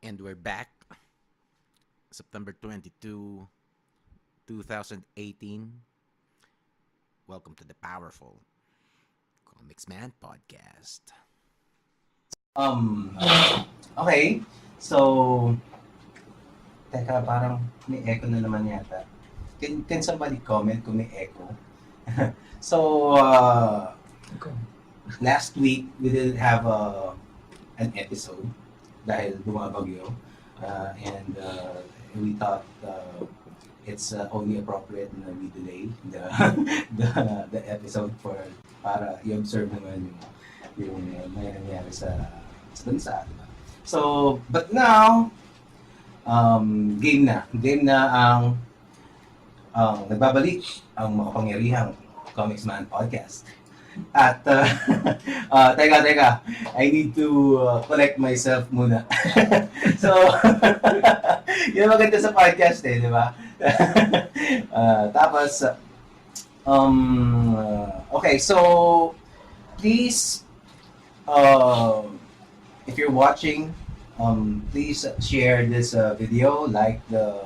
And we're back. September 22, 2018. Welcome to the powerful Komiksman podcast. Um, okay. So, teka, parang may echo na naman yata. Can somebody comment kung may echo? So, last week, we didn't have an episode dahil bumabagyo. And we thought it's only appropriate na we delay the episode para i-observe naman yung may nangyari sa bansa, diba? So, but now, game na ang nagbabalik ang makapangyarihang Komiksman podcast. At teka, I need to collect myself muna. So, yun maganda sa podcast di ba? Tapos, okay, so please, if you're watching, please share this video, like the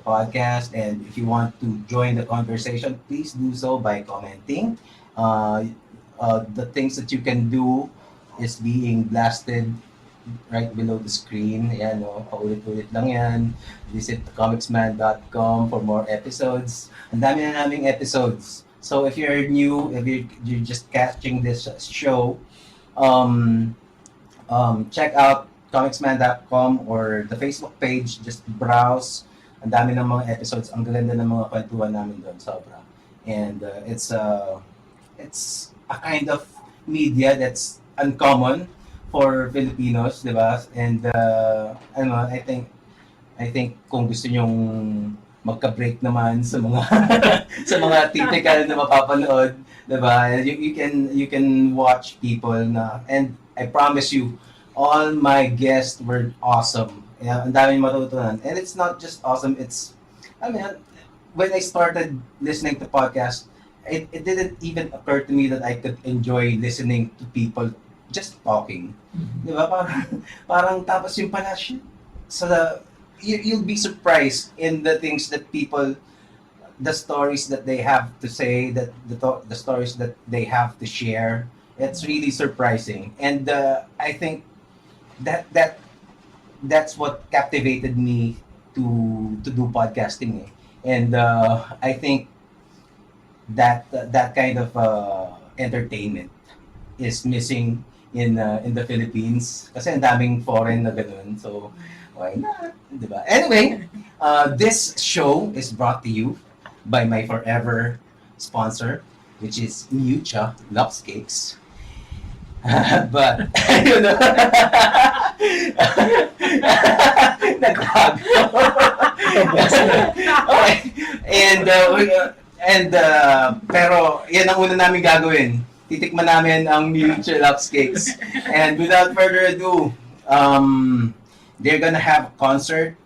podcast, and if you want to join the conversation, please do so by commenting. The things that you can do is being blasted right below the screen. Ayan, paulit-ulit lang yan. Visit komiksman.com for more episodes. Ang dami na naming episodes. So if you're new, if you're just catching this show, check out komiksman.com or the Facebook page. Just browse. Ang dami ng mga episodes. Ang ganda ng mga kwentuhan namin doon. Sobra. And it's a kind of media that's uncommon for Filipinos, di ba? And I think kung gusto nyong magka-break naman sa mga sa mga typical na mapapanood, di ba? You can watch people na, and I promise you, all my guests were awesome. Yeah, ang daming matutunan. And it's not just awesome, when I started listening to podcasts, it didn't even occur to me that I could enjoy listening to people just talking. Di ba? Parang tapos yung pala shit. So you'll be surprised in the things that people, the stories that they have to say, that the stories that they have to share. It's really surprising. And I think that's what captivated me to do podcasting. And I think that kind of entertainment is missing in the Philippines kasi ang daming foreign na ganun, so why not, diba? Anyway, this show is brought to you by my forever sponsor, which is Mucha Lux Cakes. But you know, nagtago. Okay. And pero yan ang una namin gagawin. Titikman namin ang Mutual Lux Cakes. And without further ado, they're gonna have a concert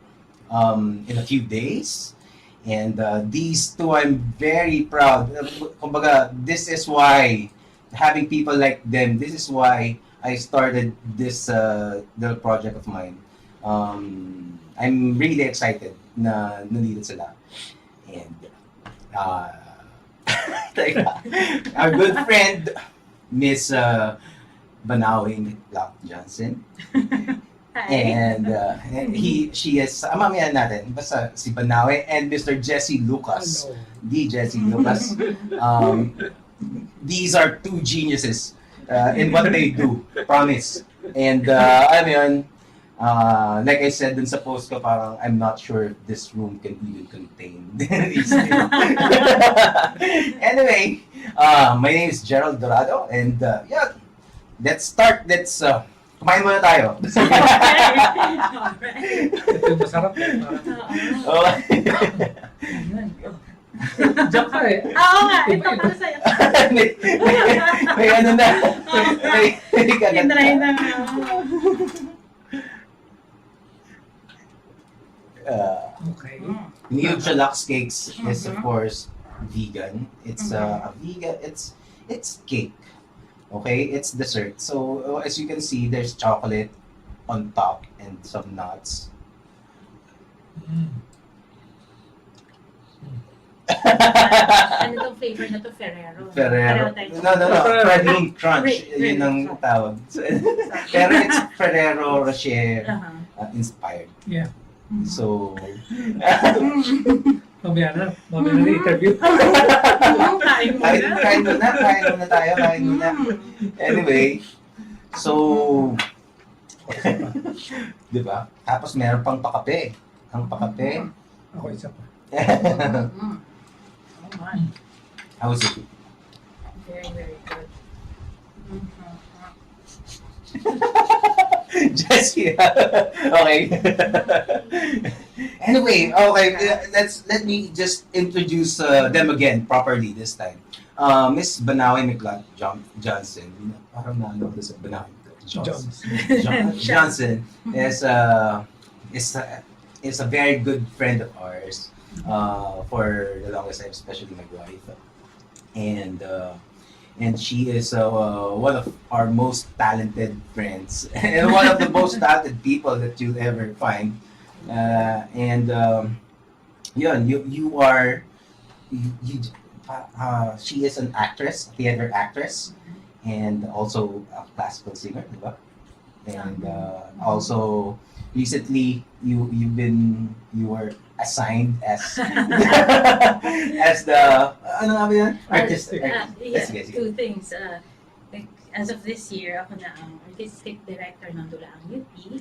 in a few days. And these two, I'm very proud. Kumbaga, this is why, having people like them, this is why I started this little project of mine. I'm really excited na nandito sila. And our good friend, Miss Banaue Miclat-Janssen. And she is, mamaya natin, basta si Banaue and Mr. Jesse Lucas. Jesse Lucas. These are two geniuses in what they do, promise. And like I said dun sa post ko, parang I'm not sure if this room can even contain these two. Anyway, my name is Jerald DORADO, and yeah, let's start. Let's kumain muna tayo. Ito yung masarap Oh. Joke ka eh. Oo nga, ito para sa'yo. may ano na. May kagat na. Tinry na. Okay. Mutual Lux Cakes is of course vegan. It's a vegan. It's cake. Okay, it's dessert. So as you can see, there's chocolate on top and some nuts. Ano tong flavor na to? Ferrero. Ferrero. tayo. No. Praline Crunch. Praline Yun ang Crunch. tawag. Pero it's Ferrero Rocher inspired. Yeah. So, Mamaya na interview. Kain mo na. kain muna tayo. Anyway, so, di ba? Tapos meron pang pakape. Ang pakape. Ako isa pa. Oh my. How was it? Very, very good. Jesse. Okay. Anyway, okay. Let me just introduce them again properly this time. Miss Banaue Miclat-Janssen. Parang naano ko sa Banaue Miclat-Janssen is a very good friend of ours for the longest time, especially my wife. And she is one of our most talented friends and one of the most talented people that you'll ever find. She is an actress, a theater actress, and also a classical singer, diba? And also recently you were assigned as as the ano nga ba yan? Artist. Sige. Two things. As of this year, ako na ang artistic director ng Dulaang UP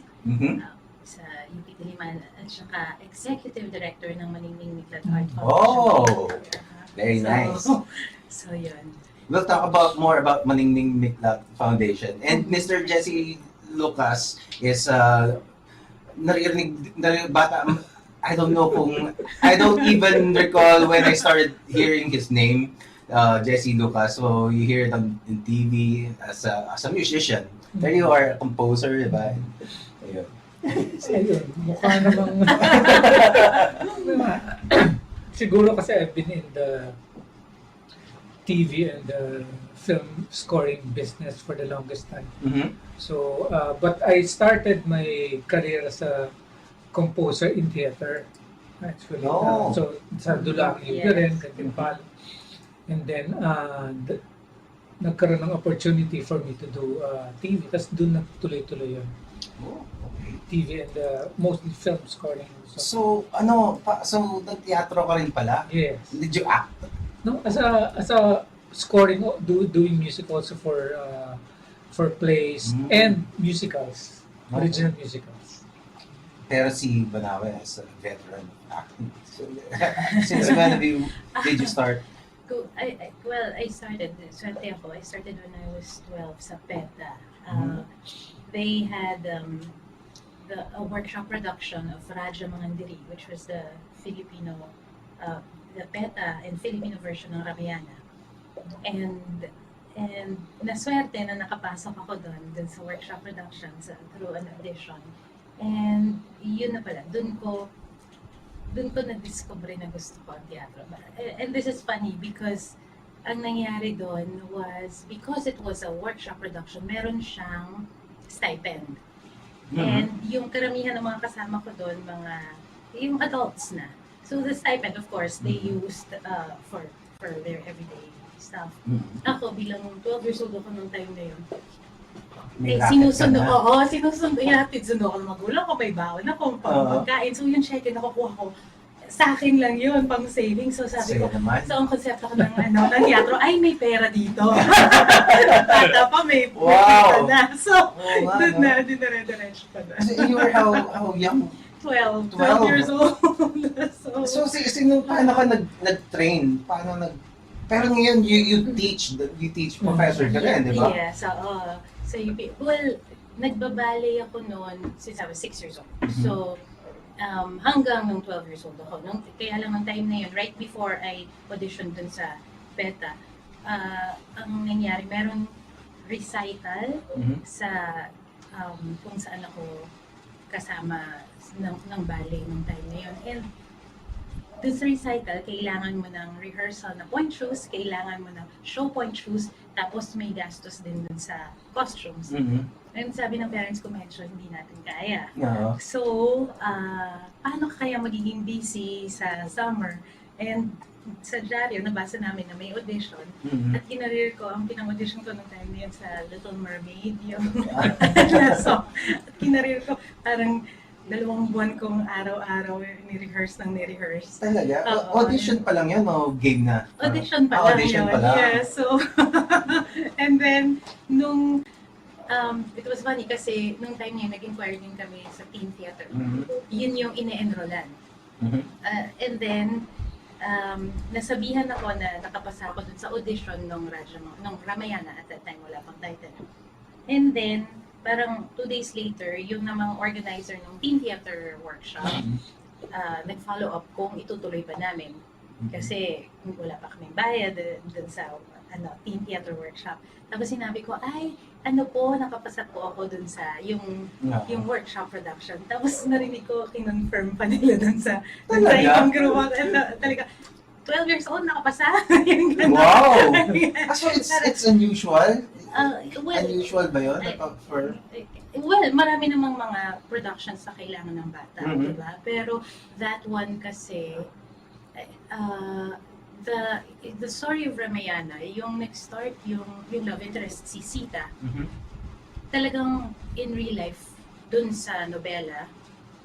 sa UP Diliman at saka executive director ng Maningning Miclat Art Oh, Foundation. very nice. So yun. We'll talk more about Maningning Miclat Foundation. And Mr. Jesse Lucas is narinig bata. I don't even recall when I started hearing his name, Jesse Lucas. So you hear it on in TV as a musician. There you are, a composer, diba? Ayun. Ayun, mukha namang... Siguro kasi I've been in the TV and the film scoring business for the longest time. Mm-hmm. So, but I started my career as a composer in theater, actually. Oh. So, sa Dulaang UP rin, Katimpal. And then, nagkaroon ng opportunity for me to do TV. Tapos doon nagtuloy-tuloy yun. Oh, okay. TV and mostly film scoring. So, so nag-teatro ka rin pala? Yes. Did you act? No, as a scoring, doing music also for plays and musicals, original musicals. Pero si Banaue is a veteran of acting. So, since when did you start? I started, swerte ako, I started when I was 12 sa PETA. They had a workshop production of Raja Mangandiri, which was the Filipino, the PETA and Filipino version ng Ramayana. And naswerte na nakapasok ako dun sa workshop production through an audition. And yun na pala, dun ko na-discover na gusto ko ang teatro. And this is funny because ang nangyari doon was, because it was a workshop production, meron siyang stipend. And yung karamihan ng mga kasama ko doon, yung adults na. So the stipend, of course, they used for their everyday stuff. Ako, bilang 12 years old ako nung time na yun, sinusundo ko ng magulang ko, may baon ako, pagkain. So yung check-in nakukuha ko, sa akin lang yun, pang saving. So sabi ko, so ang konsepto ko ng teatro, ay may pera dito. Bata pa, may pera na. So, doon na, dinare-diretso pa na. So you were how young? 12 years old. So paano ka nag-train? Pero ngayon, you teach professor ka rin, di ba? Yeah, so nagbabale ako noon since I was 6 years old. So, hanggang nung 12 years old ako. Kaya lang ng time na yun, right before I auditioned dun sa PETA, ang nangyari, meron recital sa kung saan ako kasama ng ballet nung time na yun. And dun sa recital, kailangan mo ng rehearsal na point shoes, kailangan mo ng show point shoes, tapos may gastos din dun sa costumes. And sabi ng parents ko, medyo hindi natin kaya. Oo. So, paano kaya magiging busy sa summer? And sa dyaryo, nabasa namin na may audition. At kinareer ko, ang pinang-audition ko nung time na yun sa Little Mermaid, yung song. At kinareer ko, parang 2 buwan kong araw-araw ni-rehearse. Talaga? Oo. Audition pa lang yan o game na? Audition pa lang audition yun. pa lang. Yeah, so, and then, nung, it was funny kasi nung time niya, nag-inquire din kami sa teen theater. Yun yung ine-enrollan. And then, nasabihan ako na nakapasa ako dun sa audition nung Ramayana at that time, wala pang title. And then, parang 2 days later, yung namang organizer ng teen theater workshop, nag-follow up kung itutuloy pa namin. Kasi wala pa kaming bayad dun sa teen theater workshop. Tapos sinabi ko, nakapasa po ako dun sa yung workshop production. Tapos narinig ko, kinonfirm pa nila dun sa ibang grupo. Talaga, 12 years old, nakapasa. Wow! So it's unusual? Well, Unusual ba yun? Well, marami namang mga productions na kailangan ng bata, diba? Pero that one kasi, the story of Ramayana, yung nag-start yung love interest si Sita, talagang in real life, dun sa nobela,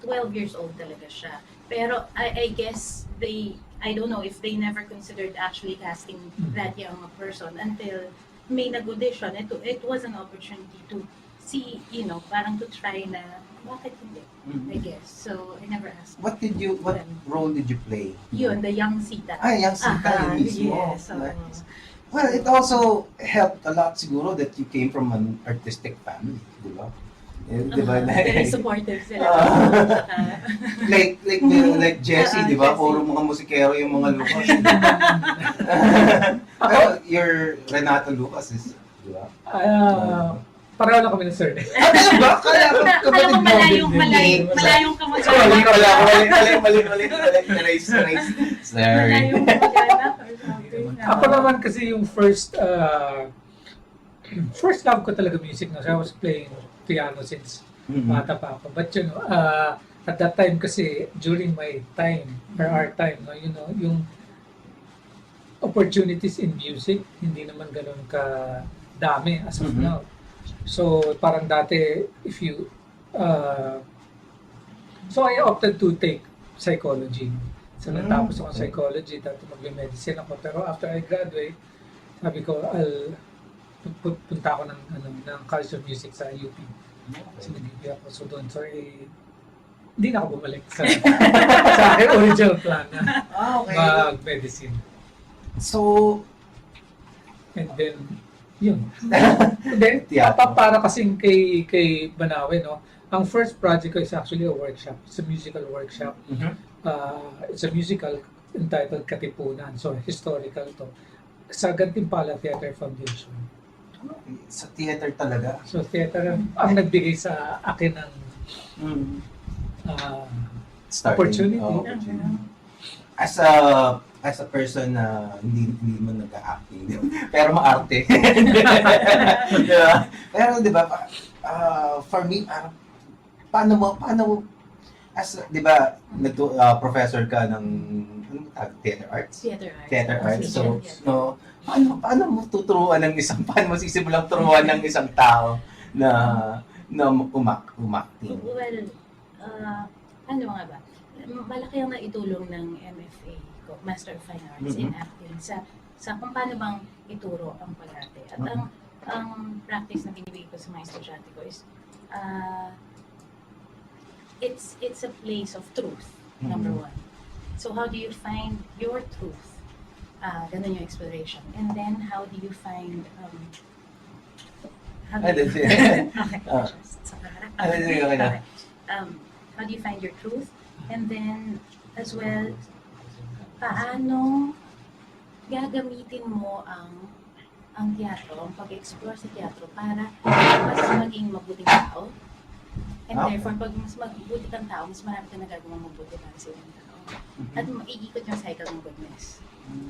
12 years old talaga siya. Pero I guess I don't know if they never considered actually casting that young person until may nag-audition. It was an opportunity to see, parang to try na, bakit hindi? I guess. So, I never asked. What role did you play? Yun, the young Sita. Young Sita yun mismo. Yes. So, Nice. Well, it also helped a lot siguro that you came from an artistic family, di ba? very supportive sila. Like Jesse, di ba? Jesse. Puro mga musikero yung mga Lucas. Pero your Renato Lucas is, di ba? Pareho lang kami ng surname. Di ba? Kaya Alam mo, malayong kamag-anak. Mali. Nice. Sorry. Malayong kamag-anak or something. Ako naman kasi yung first love ko talaga music na. So I was playing piano since bata pa ako. But at that time kasi during my time or our time, yung opportunities in music hindi naman ganoon ka dami as of now. So parang dati so I opted to take psychology. So natapos ako psychology, dati mag-medicine ako. Pero after I graduate, sabi ko punta ako ng College of Music sa UP. So nag-UP ako. So doon, hindi na ako bumalik sa aking original plan na mag-medicine. So, and then, yun. Then, para kasing kay Banaue, no? Ang first project ko is actually a workshop. It's a musical workshop. It's a musical entitled Katipunan. So, historical to. Sa Gantimpala Theater Foundation. sa theater talaga. So, theater ang nagbigay sa akin ng opportunity. As a person na hindi mo nag-acting, pero maarte. Diba? Pero di ba, for me, paano di ba, professor ka ng theater arts? Theater arts. So, no, paano mo tuturuan ng paano mo sisimulang turuan ng isang tao na umakting? Well, ano nga ba? Malaki ang naitulong ng MFA ko, Master of Fine Arts in Acting sa kung paano bang ituro ang pag-arte. At ang practice na binibigay ko sa mga estudyante ko is it's a place of truth, number one. So how do you find your truth? Ganun yung exploration. And then how do you find how do you find your truth? And then as well, paano gagamitin mo ang teatro, ang pag-explore sa teatro para mas maging mabuting tao. And therefore, pag mas mabuti kang tao, mas marami ka nagagawang mabuti para sa ibang tao. At maiikot yung cycle ng goodness.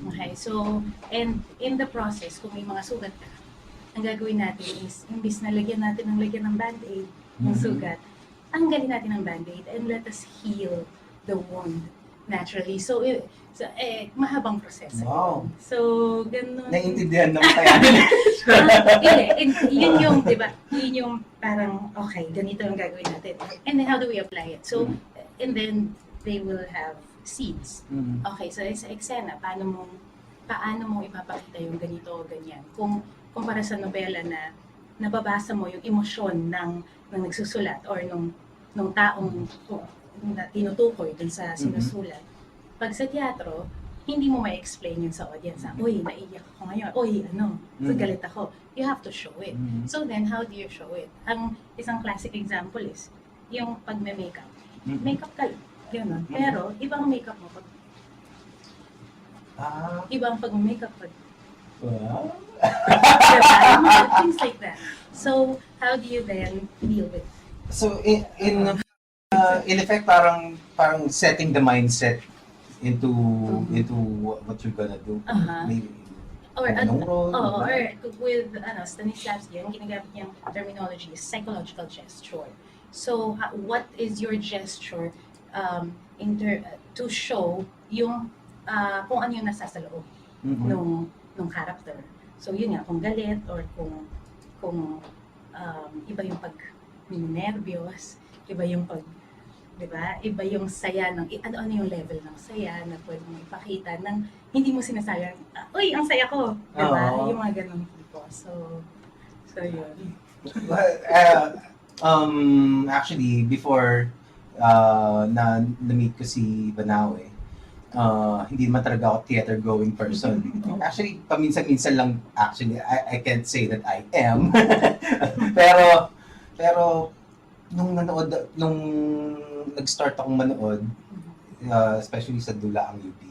Okay, so, and in the process, kung may mga sugat ka, ang gagawin natin is, imbis na lagyan ng band-aid, yung sugat, tanggalin natin ang band-aid and let us heal the wound naturally. So, mahabang proseso. Wow. So, ganun. Naiintindihan naman kaya. Yun yung, di ba, yun yung parang, okay, ganito ang gagawin natin. And then, how do we apply it? So, and then, they will have seeds. Okay, so sa eksena, paano mo ipapakita yung ganito o ganyan? Kung para sa nobela na nababasa mo yung emosyon ng nagsusulat or nung taong na tinutukoy dun sa sinusulat. Pag sa teatro, hindi mo ma-explain yun sa audience. Uy, naiiyak ako ngayon. Uy, galit ako. You have to show it. So then, how do you show it? Ang isang classic example is yung pag-makeup. Makeup ka lang. Yun, pero, ibang makeup mo pag... Ibang pag-makeup pag... Wow. Things like that. So, how do you then deal with it? So, in effect, parang setting the mindset into what you're gonna do. Maybe. Or role, with Stanislavski, yung ginagamit niyang terminology is psychological gesture. So, what is your gesture to show yung kung ano yung nasa sa loob nung character. So yun nga, kung galit or kung iba yung pag-nervyos, iba yung di ba? Iba yung saya ng ano yung level ng saya na pwede mo ipakita nang hindi mo sinasayang, uy, ang saya ko, di ba? Yung mga ganun tipo. So yun. Actually, before na-meet ko si Banaue, hindi naman talaga ako theater-going person. Actually, paminsan-minsan lang, actually, I can't say that I am. pero, nung nag-start akong manood, especially sa Dula ang UP,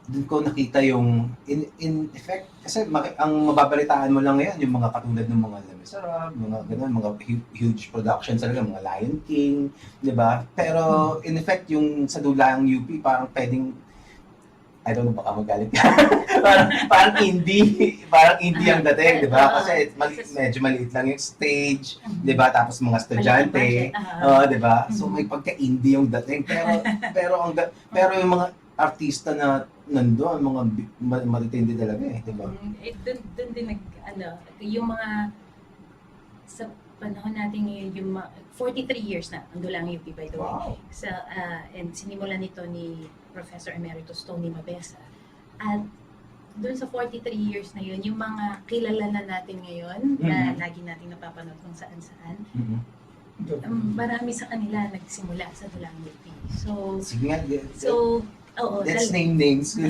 doon ko nakita yung, in effect, kasi ang mababalitaan mo lang ngayon, yung mga katulad ng mga Les Miserables, mga ganun, mga huge productions talaga, mga Lion King, di ba? Pero, in effect, yung sa Dula ang UP, parang pwedeng, I don't know, baka magalit ka. parang indie ang dating, di ba? Kasi medyo maliit lang yung stage, di ba? Tapos mga estudyante, di ba? So may pagka-indie yung dating. Pero yung mga artista na nandoon, mga matitindi talaga di ba? Doon din yung mga sa panahon natin ngayon, yung 43 years na, ang Dulang UP by the way. Wow. And sinimulan nito ni Professor Emeritus Tony Mabesa. At doon sa 43 years na yun, yung mga kilala na natin ngayon, na lagi nating napapanood kung saan-saan, marami sa kanila nagsimula sa Dulang UP. Sige nga, let's dali. name names.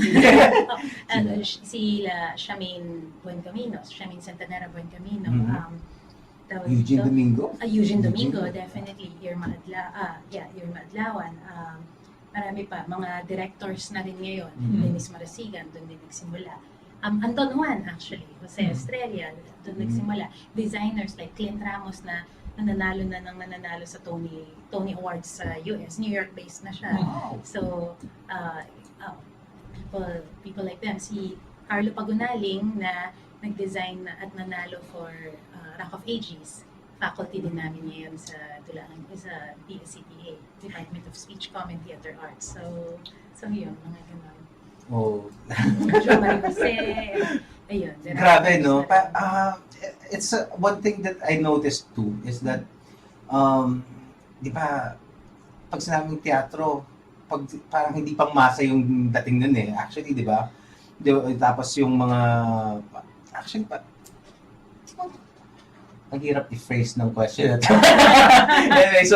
Sila Shamin Buencamino, Shamin Santanera Buencamino, Eugene Domingo? Eugene Domingo, definitely. Irma Adlawan. Marami pa. Mga directors na rin ngayon. Dennis Marasigan, doon din nagsimula. Anton Juan, actually. Jose Estrella, doon nagsimula. Designers like Clint Ramos na nananalo sa Tony Awards sa US. New York-based na siya. Wow. So, people like them. Si Carlo Pagunaling na nag-design at nanalo for Rock of Ages. Faculty din namin ngayon sa Dulaan, sa DSCTA, Department of Speech, Common Theater Arts. So yun, mga ganun. Jo Marie Jose, ayun. Grabe, no? It's one thing that I noticed too is that, di ba, pag sinabing teatro, parang hindi pang masa yung dating nun Actually, di ba? Tapos yung mga, actually, ang hirap i-phrase ng question. Anyway,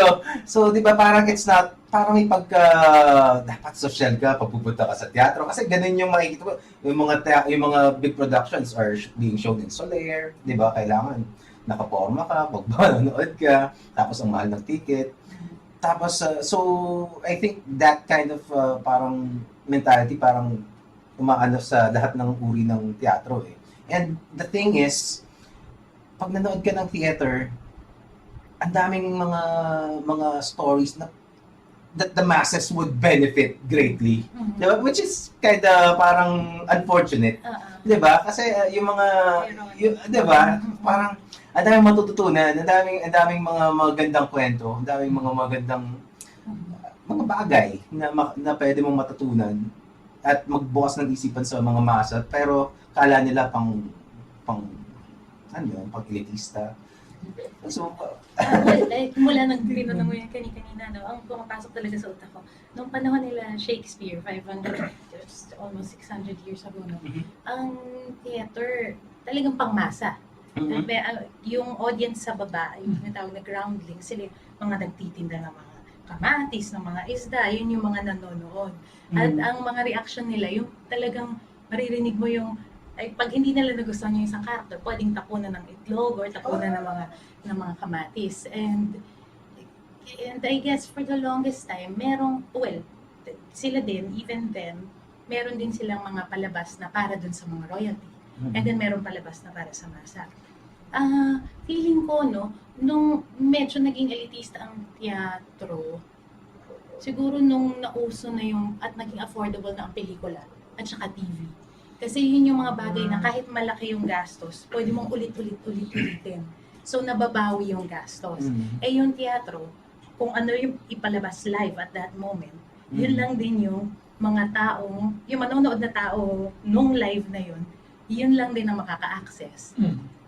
so di ba parang it's not, parang may dapat social ka pag pupunta ka sa teatro. Kasi ganun yung makikita ko, yung mga big productions are being shown in Soler, di ba? Kailangan nakaporma ka, magbanood ka, tapos ang mahal ng ticket. Tapos, so I think that kind of parang mentality, parang umaano sa lahat ng uri ng teatro And the thing is, pag nanood ka ng theater, ang daming mga stories na that the masses would benefit greatly. Mhm. Diba? Which is kinda parang unfortunate. Diba? Kasi yung mga, diba? Parang, ang daming matututunan, ang daming mga magandang kwento, ang daming mga magandang mga bagay na pwede mong matutunan at magbukas ng isipan sa mga masa, pero kala nila pang pang elitista. So, Mula nang tinanong mo yan kanina, no, ang pumapasok talaga sa utak ko, nung panahon nila Shakespeare, 500, almost 600 years ago, no, ang theater talagang pangmasa. Yung audience sa baba, yung tinatawag na groundling, sila mga nagtitinda ng mga kamatis, ng mga isda, yun yung mga nanonood. At ang mga reaction nila, yung talagang maririnig mo yung, ay pag hindi nila nagustuhan yung isang character, pwedeng tapunan ng itlog or tapunan ng mga kamatis. And I guess for the longest time, sila din, even then, meron din silang mga palabas na para dun sa mga royalty. And then meron palabas na para sa masa. Feeling ko, no, nung medyo naging elitista ang teatro, siguro nung nauso na yung, at naging affordable na ang pelikula, at saka TV. Kasi yun yung mga bagay na kahit malaki yung gastos, pwede mong ulit-ulitin. So, nababawi yung gastos. Eh, yung teatro, kung ano yung ipalabas live at that moment, yun lang din yung mga taong, yung manonood na tao nung live na yun lang din ang makaka-access.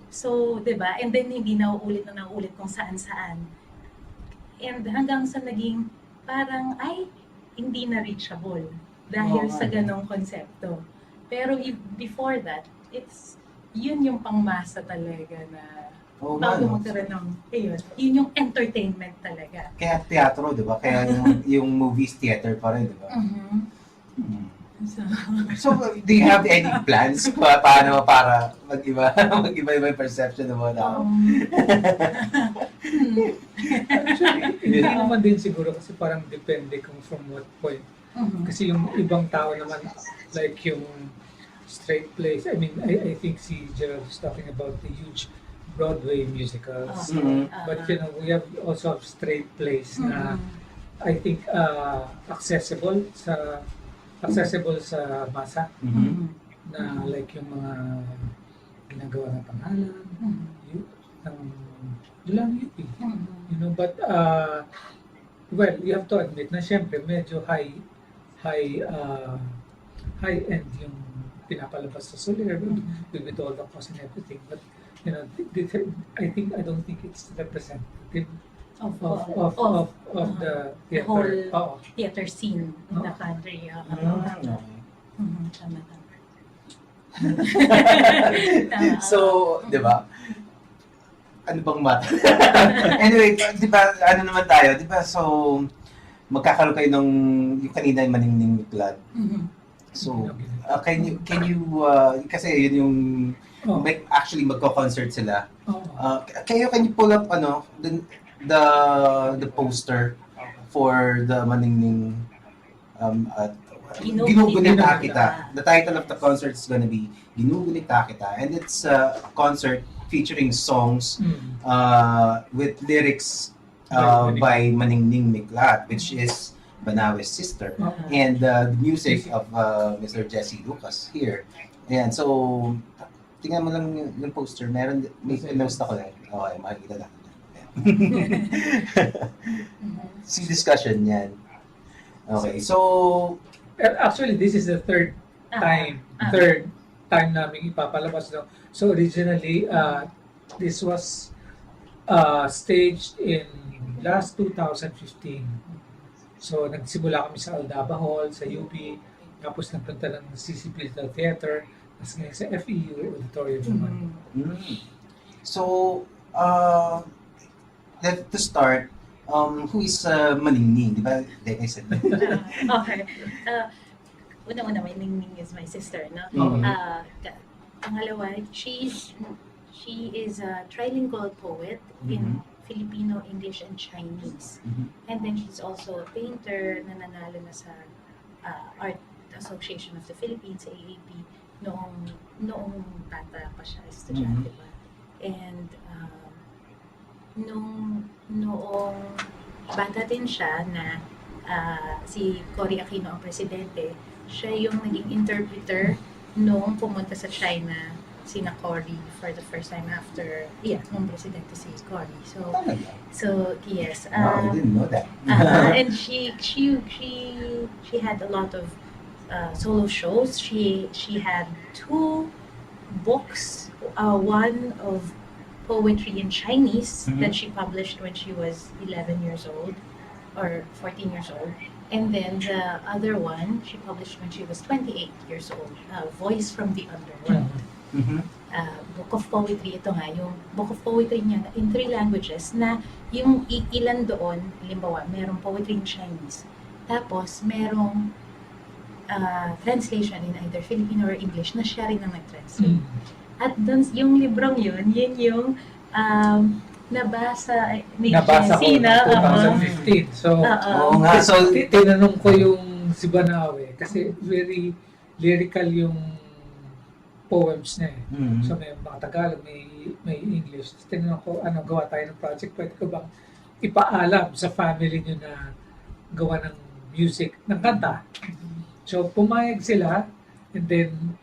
So, diba? And then, hindi nauulit kung saan-saan. And hanggang sa naging parang, hindi na reachable dahil sa ganong konsepto. Pero before that, yun yung pangmasa talaga na bago magkaroon ng, yun yung entertainment talaga. Kaya teatro, di ba? Kaya yung movies theater pa rin, di ba? So, do you have any plans paano para mag-iba yung perception ng mga tao? Actually, hindi naman din siguro kasi parang depende kung from what point. Kasi yung ibang tao naman, like yung straight plays, I mean, I think si Jerald was talking about the huge Broadway musicals. But you know, we also have straight plays na I think accessible sa masa. Na like yung mga ginagawa ng pangalan, lang UP. You know, but well, you have to admit na syempre medyo high end yung pinapalabas sa Soler with all the cost and everything. But you know, I don't think it's representative of the theater. Whole theater scene in the country. Tama. So, di ba? Ano bang mata? Anyway, di ba, ano naman tayo? Di ba, so, magkakaroon kayo ng, yung kanina yung Maningning Miclat. So, can you kasi yun yung, actually magko-concert sila. Can you pull up, the poster for the Maningning Ginugunita Kita. The title of the concert is gonna be Ginugunita Kita, and it's a concert featuring songs with lyrics by Maningning Miclat, which is Banaue's sister, and the music of Mr. Jesse Lucas here. Ayan, so tingnan mo lang yung poster, may post ako lang. Okay, makikita natin. See discussion yan. Okay, so actually this is the third time namin ipapalabas, no? So originally this was staged in last 2015. So nagsimula kami sa Aldaba Hall sa UP, tapos nagpunta ng CCP Theater, tapos ngayon sa FEU Auditorium naman. So to start, who is Maningning? Di ba? Like I said. Okay. Una-una, Maningning is my sister, no? Pangalawa, she is a trilingual poet in Filipino, English, and Chinese. And then she's also a painter na nanalo na sa Art Association of the Philippines, AAP, noong bata pa siya, estudyante pa. And noong bata din siya na si Cory Aquino ang presidente, siya yung naging interpreter nung pumunta sa China sina Cory for the first time after, nung presidente si Cory. So yes. I didn't know that. And she had a lot of solo shows. She had 2 books, one of poetry in Chinese that she published when she was 11 years old or 14 years old. And then the other one she published when she was 28 years old, Voice from the Underworld. Book of Poetry, ito nga, yung Book of Poetry niya in 3 languages na yung ilan doon, halimbawa, merong poetry in Chinese, tapos merong translation in either Filipino or English na siya rin ang nag-translate. At dun, yung librong yun yung nabasa ni Jesse ko na 2015. So, tinanong ko yung si Banaue kasi very lyrical yung poems niya eh. So may mga Tagalog, may English. Tinanong ko, gawa tayo ng project, pwede ko bang ipaalam sa family niyo na gawa ng music, ng kanta. So pumayag sila, and then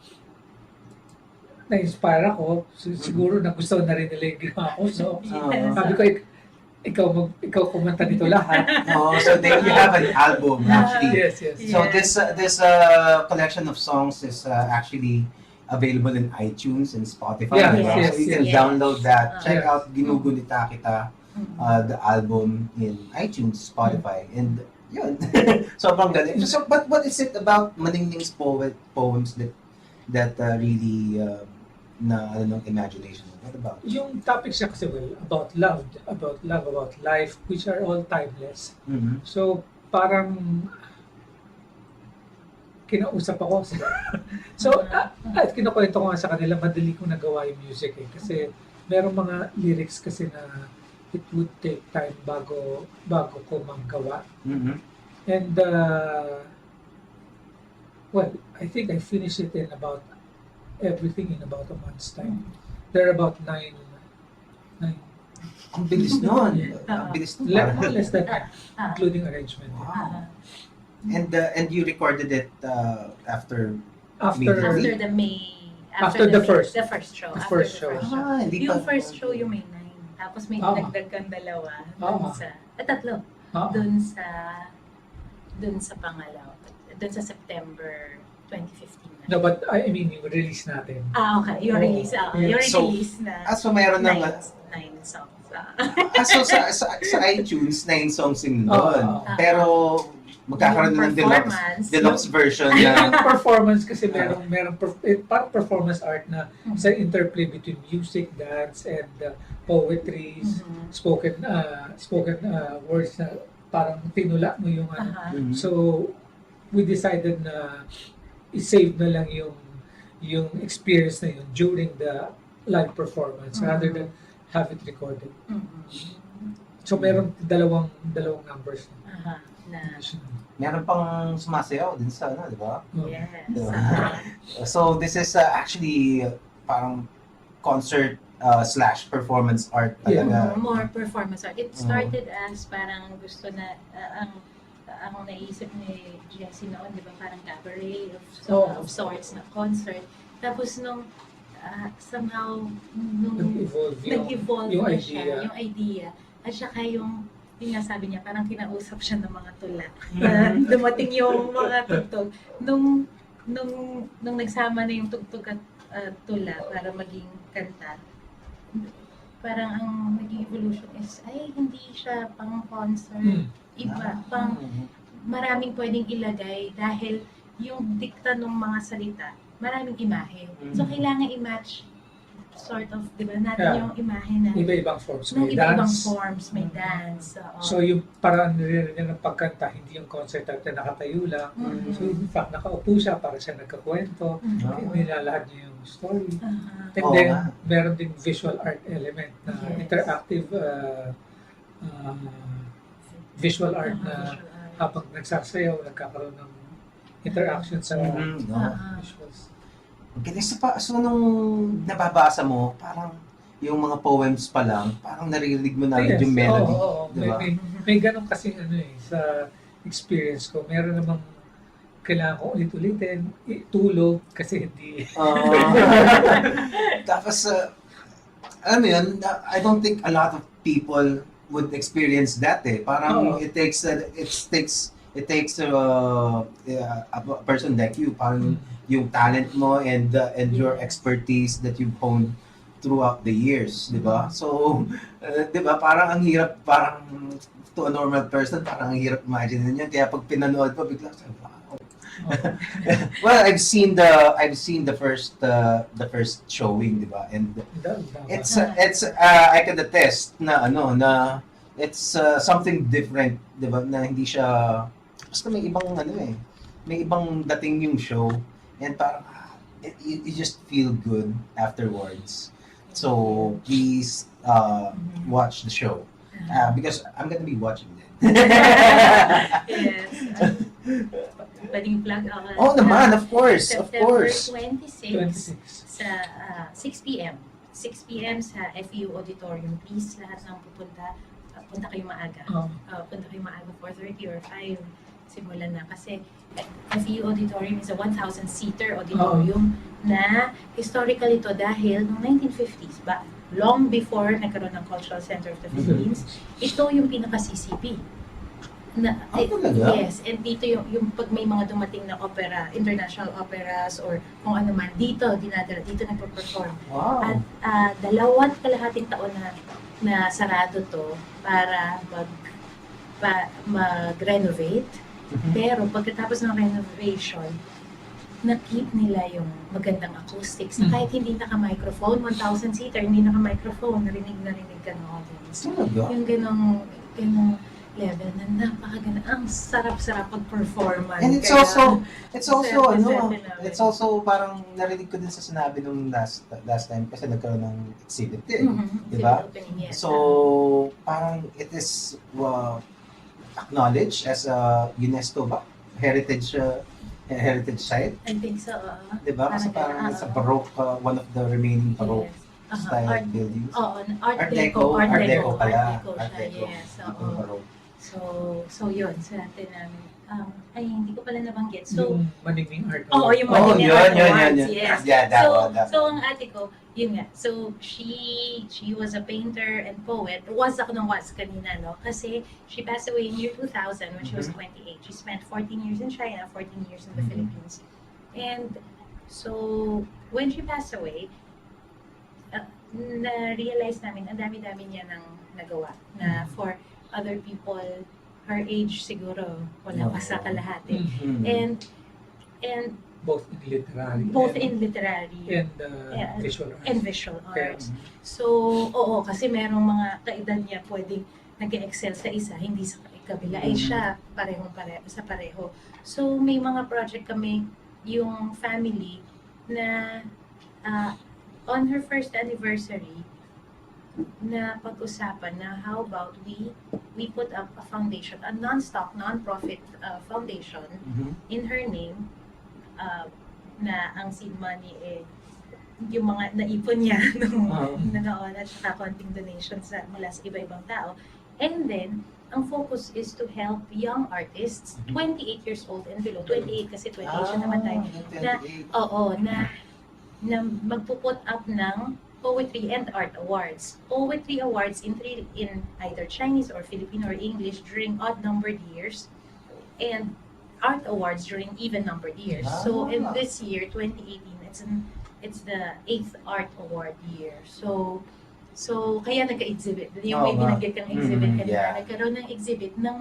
na-inspire ako. So, siguro nagustuhan na rin nila yung ginawa ko. So sabi ko, ikaw kumanta dito lahat. So you have an album actually. Yes. So this collection of songs is actually available in iTunes and Spotify. Yes. So you can download that. Check Yes. out Ginugunita Kita, the album in iTunes, Spotify, and yun. Sobrang galing. So, but what is it about Maningning's poems that really imagination? What about? Yung topics siya kasi, about love, about life, which are all timeless. So, parang kinausap ako. So, at kinukwento ko nga sa kanila, madali kong nagawa yung music eh. Kasi merong mga lyrics kasi na it would take time bago ko magawa. And, I think I finished it in about everything in about a month's time. There are about 9. Ang bilis nun. Ang bilis nun. Less than 9, including arrangement. Wow. And you recorded it after After the first show. The first show. Yung first show yung may 9. Tapos may dinagdag kang 2 dun sa tatlo. Dun sa pangalawa. Dun sa September 2015. No, but I mean, yung release natin. Okay. Yung release. Yung release na. So mayroon ng 9 songs. so sa iTunes 9 songs in doon. Pero magkakaroon na ng deluxe version Yung na performance kasi parang performance art na sa interplay between music, dance, and poetries, spoken words na parang tinula mo yung So, we decided na i-save na lang yung experience na yun during the live performance rather than have it recorded. So, meron dalawang numbers na. meron pang sumasayaw din sa di ba? Yes. Diba? So this is actually parang concert / performance art talaga. More performance art. It started as parang gusto na ang naisip ni Jesse noon, di ba, parang cabaret of sorts na concert. Tapos nung somehow nag-evolve yung na idea. siya, yung idea. At saka yung nga sabi niya, parang kinausap siya ng mga tula. Dumating yung mga tugtog. Nung nagsama na yung tugtog at tula para maging kanta, parang ang naging evolution is, hindi siya pang concert. Iba, maraming pwedeng ilagay dahil yung dikta ng mga salita, maraming imahe. So, kailangan i-match sort of, di ba, natin yung imahe na Iba-ibang forms. may May iba-ibang dance. forms, may dance. So, yung parang narinig niya ng pagkanta, hindi yung concert at nakatayo lang. So, in fact, nakaupo siya para siya nagkakwento. Nilalahad niya yung story. And then, meron ding visual art element na interactive visual art na habang nagsasayaw, nagkakaroon ng interaction sa visuals. Okay, so nung nababasa mo, parang yung mga poems pa lang, parang naririnig mo na yung melody. Oo. Diba? May ganun kasi sa experience ko. Meron namang kailangan ko ulit-ulitin, tulog kasi hindi. Tapos, alam mo yun, I don't think a lot of people would experience that eh. Parang it takes a person like you, parang yung talent mo and your expertise that you've honed throughout the years, di ba? So, di ba, parang ang hirap, parang to a normal person, parang ang hirap imagine yun. Kaya pag pinanood pa, bigla sa wow. Well, I've seen the first showing, di ba? And it's I can attest na it's something different, di ba? Na hindi siya basta may ibang may ibang dating yung show and parang you just feel good afterwards. So please watch the show because I'm gonna be watching it. Yes. Pwedeng plug ako. Oh naman, of course. September 26 26. sa 6 p.m. 6 p.m. sa FEU Auditorium. Please, lahat ng pupunta, punta kayo maaga. Punta kayo maaga, 4:30 or 5. Simulan na. Kasi FEU Auditorium is a 1,000-seater auditorium na historical ito dahil noong 1950s ba, long before nagkaroon ng Cultural Center of the Philippines, ito yung pinaka-CCP. Yes, and dito yung pag may mga dumating na opera, international operas or kung ano man, dito dinadala, dito nagpo-perform. Wow. At 2.5 taon na sarado to para mag-renovate. Pero pagkatapos ng renovation, na-keep nila yung magandang acoustics. Kahit hindi naka-microphone, 1,000-seater, hindi naka-microphone, narinig ka ng audience. Yung ganong level na napakaganda. Ang sarap-sarap pag-performance. And it's also parang narinig ko din sa sinabi nung last time kasi nagkaroon ng exhibit din, di ba? Yes. So parang it is acknowledged as a UNESCO heritage site. I think so. Di ba? Kasi parang it's a Baroque, one of the remaining Baroque style buildings. Art Deco pala. Art Deco. Yes. So yun, sa atin namin. Ay, hindi ko pala nabanggit. So, yung Maningning Art. yung Maningning Art Awards, yes. Yeah, that one. So, ang ate ko, yun nga. So, she was a painter and poet. Ako ng was kanina, no? Kasi she passed away in year 2000 when she was 28. She spent 14 years in China, 14 years in the Philippines. And so, when she passed away, na-realize namin, ang dami-dami niya nang nagawa na for other people, her age siguro, wala pa sa kalahati. And both in literary and visual arts. And visual arts. So, kasi merong mga kaedad niya pwedeng nag-excel sa isa, hindi sa kabila. Ay siya, pareho. So, may mga project kami, yung family, na on her first anniversary, na pag-usapan na how about we put up a foundation, a non-stock, non-profit foundation in her name, na ang seed money yung mga naipon niya nung noon at saka konting donations mula sa iba-ibang tao. And then, ang focus is to help young artists, 28 years old and below, 28 kasi 28 siya namatay, na magpuput up ng Poetry and Art Awards. Poetry Awards in either Chinese or Filipino or English during odd-numbered years, and Art Awards during even-numbered years. So in this year, 2018, it's the 8th Art Award year. So kaya nagka-exhibit. Yung may binanggit kang exhibit kanina, nagkaroon ng exhibit ng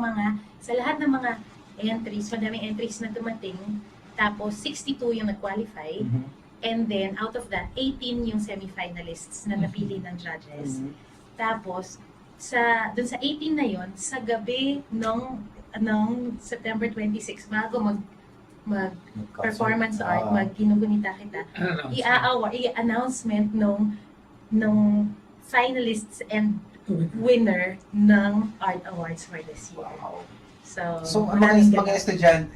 sa lahat ng mga entries, madaming entries na dumating, tapos 62 yung nag-qualify. And then, out of that, 18 yung semi-finalists na napili ng judges. Tapos, dun sa 18 na yon, sa gabi ng September 26, bago mag-performance art, mag-Ginugunita Kita, i-announcement nung finalists and winner ng Art Awards for this year. Wow. So mga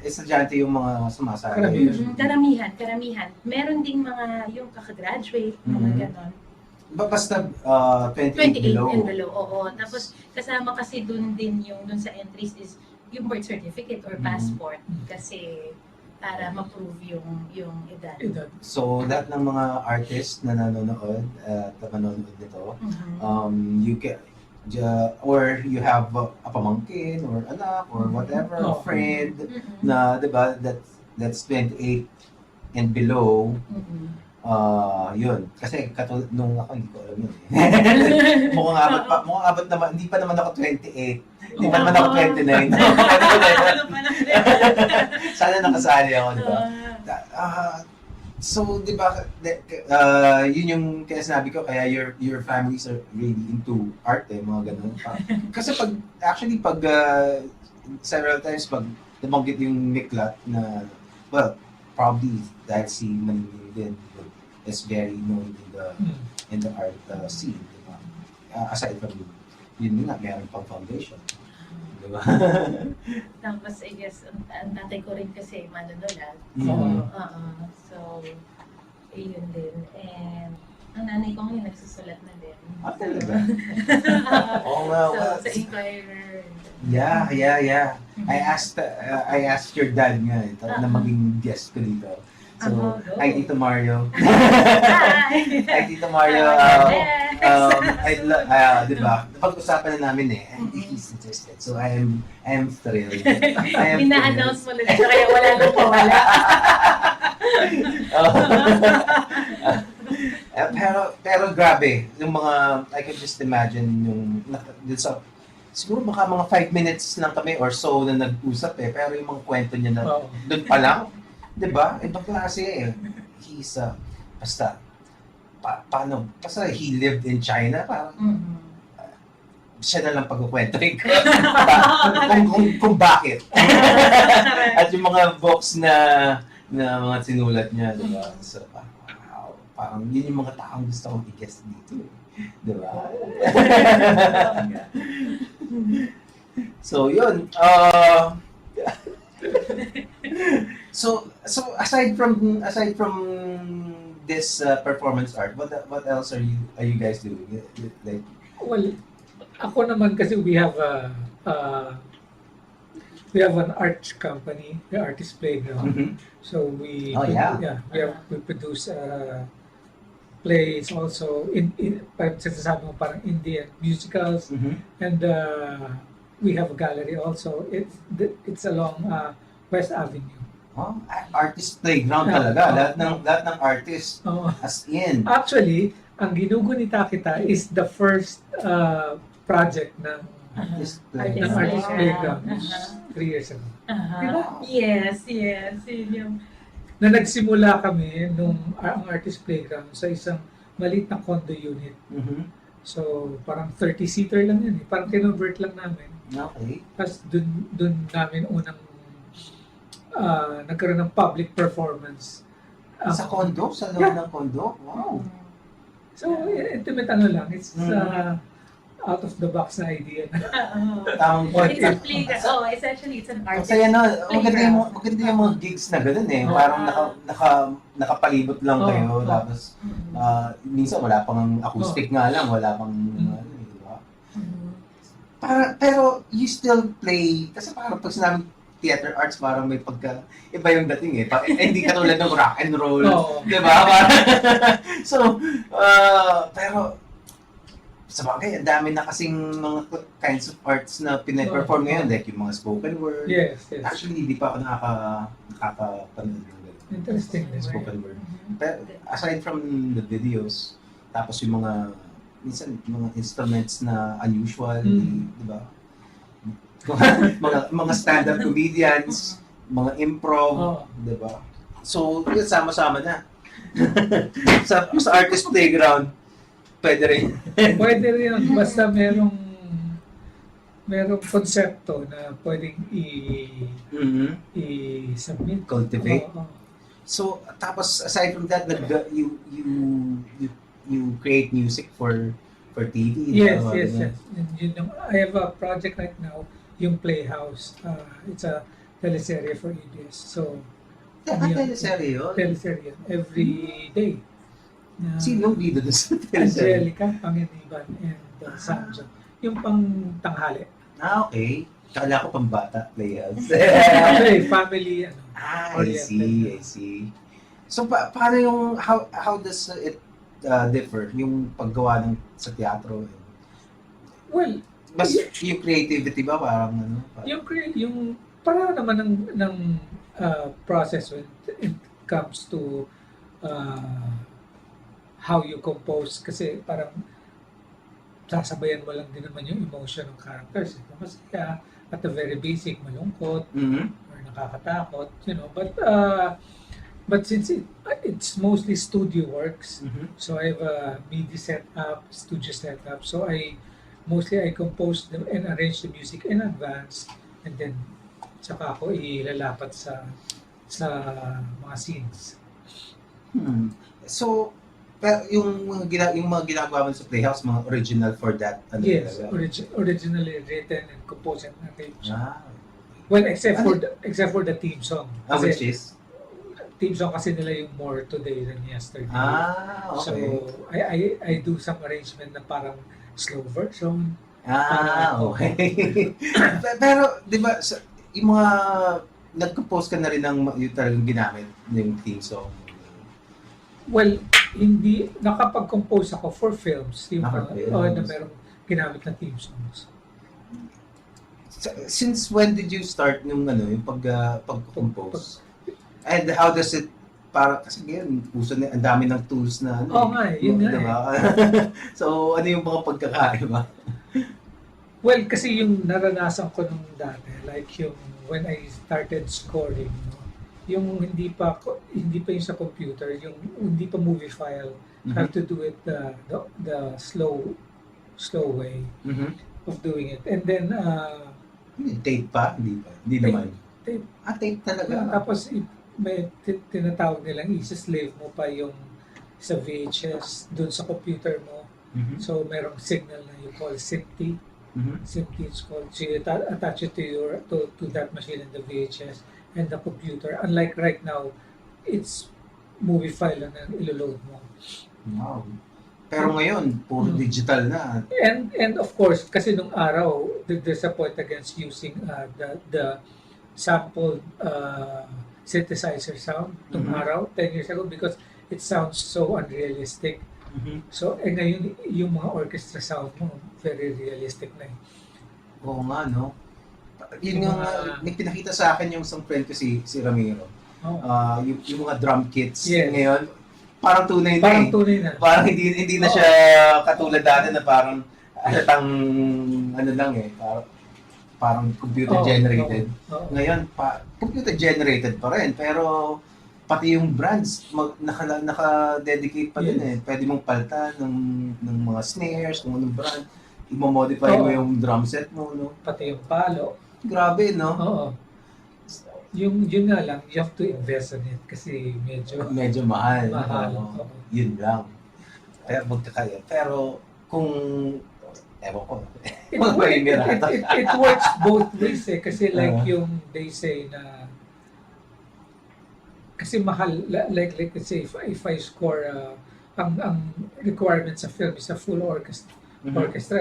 estudyante yung mga sumasali. Karamihan. Meron ding mga yung kakagraduate, mga ganon. Basta 28 below. And below, oo. Tapos kasama kasi dun sa entries is yung birth certificate or passport kasi para ma-prove yung edad. So, lahat ng mga artist na nanonood at manonood nito, you can, or you have a pamangkin or anak or whatever, a friend na, diba, that's 28 and below, yun. Kasi katulad nung ako, hindi ko alam yun eh. mukhang abot naman, hindi pa naman ako 28. Hindi pa naman ako 29. Sana nakasali ako, di ba? So, di ba, yun yung kaya sinabi ko, kaya your families are really into art eh, mga ganun. Kasi pag several times, pag nabanggit yung Miclat na, well, probably dahil si Maningning din is very known in the art scene, di ba? Aside from yun nga, meron pang foundation. Diba? Tapos, I guess, ang tatay ko rin kasi manunulat. So, yun din. And, ang nanay ko ngayon nagsusulat na din. Talaga? Oo nga. So, sa Inquirer. Yeah. I asked your dad nga na maging guest ko dito. So, hi Tito Mario. Hi Tito Mario. Diba? Pag-usapan na namin eh. He's interested. So, I am thrilled. Ina-announce mo lang siya, kaya wala nang pawala. Pero grabe, yung mga, I can just imagine yung, siguro baka mga 5 minutes lang kami or so na nag-usap eh, pero yung mga kwento niya na doon pa lang, diba? Ibang klase eh. He's, basta he lived in China, parang, siya na lang pagkukwento kung bakit. At yung mga books na mga sinulat niya, diba? So, wow, parang yun yung mga taong gusto kong i-guest dito. Diba? So, yun. So aside from this performance art, what else are you guys doing? Like, well, ako naman kasi we have an art company, the Artist Playground. So we produce plays also in sinasabi mo parang indie and musicals, and we have a gallery also. It's along West Avenue. Artist Playground talaga. Lahat ng artist as in. Actually, ang Ginugunita Kita is the first project ng Artist Playground 3 years ago. Diba? Yes. Yun yung... Na nagsimula kami nung ang Artist Playground sa isang maliit na condo unit. So, parang 30-seater lang yun eh. Parang kinonvert lang namin. Okay. Tapos dun namin unang nagkaroon ng public performance. Sa condo? Sa loob ng condo? Wow! So, intimate lang. It's out of the box na idea. It's a playground. Essentially, it's an artist playground. Maganda yung mga gigs na gano'n eh. Parang nakapalibot lang kayo. Tapos, minsan wala pang acoustic nga lang. Wala pang, diba? Pero, you still play, kasi parang pag sinabing theater arts, parang may iba yung dating eh. Hindi katulad ng rock and roll. Diba? So, pero, sa bagay, ang dami na kasing mga kinds of arts na pinaperform ngayon, like yung mga spoken word. Yes. Actually, hindi pa ako nakakapanood ng gano'n. Interesting. Spoken word. Pero, aside from the videos, tapos yung minsan, mga instruments na unusual, diba? mga stand-up comedians, mga improv, diba? So, yun, sama-sama na. sa Artist Playground, pwede rin. Pwede rin. Basta merong konsepto na pwedeng i-submit. Cultivate. So, tapos aside from that, you create music for TV? Yes. I have a project right now, yung Playhouse. It's a teleserye for ABS. So, teleserye yun? Teleserye. Every day. Sinong bida doon sa teleserye? Angelica, Panginiban, and Sanjo. Yung pang tanghali. Okay. Kala ko pambata playhouse. Okay, family, I oriented. see. So, paano yung, how does it differ, yung paggawa ng sa teatro? Well, Mas yung creativity ba, parang yung para naman ng process when it comes to uh, how you compose, kasi parang sasabayan mo lang din naman yung emotion ng characters. Ito masaya, at the very basic, malungkot, or nakakatakot, but since it's mostly studio works, so I have a MIDI setup, studio setup, so I compose them and arrange the music in advance, and then saka ako ilalapat sa mga scenes. So, pero yung mga ginagawa mo sa Playhouse, mga original for that? Yes, talaga? originally written and composed and arranged. Ah. Well, except for the theme song. Which is? Theme song kasi nila yung more today than yesterday. Okay. So, I do some arrangement na parang slow version. Okay. Pero, di ba, yung mga, nag-compose ka na rin ng yung talagang ginamit yung theme song? Well, hindi, nakapag-compose ako for films. Yung For films. na merong ginamit na theme songs. Since when did you start yung pag-compose? And how does it, kasi ngayon, ang dami ng tools na Yun nga diba? So, ano yung mga pagkakaiba? Well, kasi yung naranasan ko nung dati, like yung when I started scoring, yung hindi pa yung sa computer, yung hindi pa movie file, have to do it the slow way of doing it. And then tape pa? Hindi naman. Tape. Tape talaga. Tapos may tinatawag nilang isa-slave mo pa yung sa VHS dun sa computer mo. So merong signal na you call SIMT. SIMT is called. So you attach it to that machine in the VHS and the computer. Unlike right now, it's movie file lang na ilo-load mo. Wow. Pero ngayon, puro digital na. And of course, kasi nung araw, there's a point against using the sample synthesizer sound nung araw, 10 years ago, because it sounds so unrealistic. So, ngayon, yung mga orchestra sound mo, very realistic na. Oo nga, no? Yun yung, may pinakita sa akin yung isang friend ko si Ramiro. Yung mga drum kits ngayon, parang tunay na Parang hindi na siya katulad dati na parang parang computer generated. Ngayon, computer generated pa rin, pero pati yung brands naka-dedicate pa din Pwede mong palitan ng mga snares, kung anong brand. I-modify mo yung drum set mo, no? Pati yung palo. Grabe, no? Oo. Yun nga lang, you have to invest on it kasi medyo mahal. Yun lang. Kaya magkakaya. Pero kung ewan ko. It works both ways kasi like yung they say na kasi mahal, like let's say if I score ang requirements sa film is a full orchestra,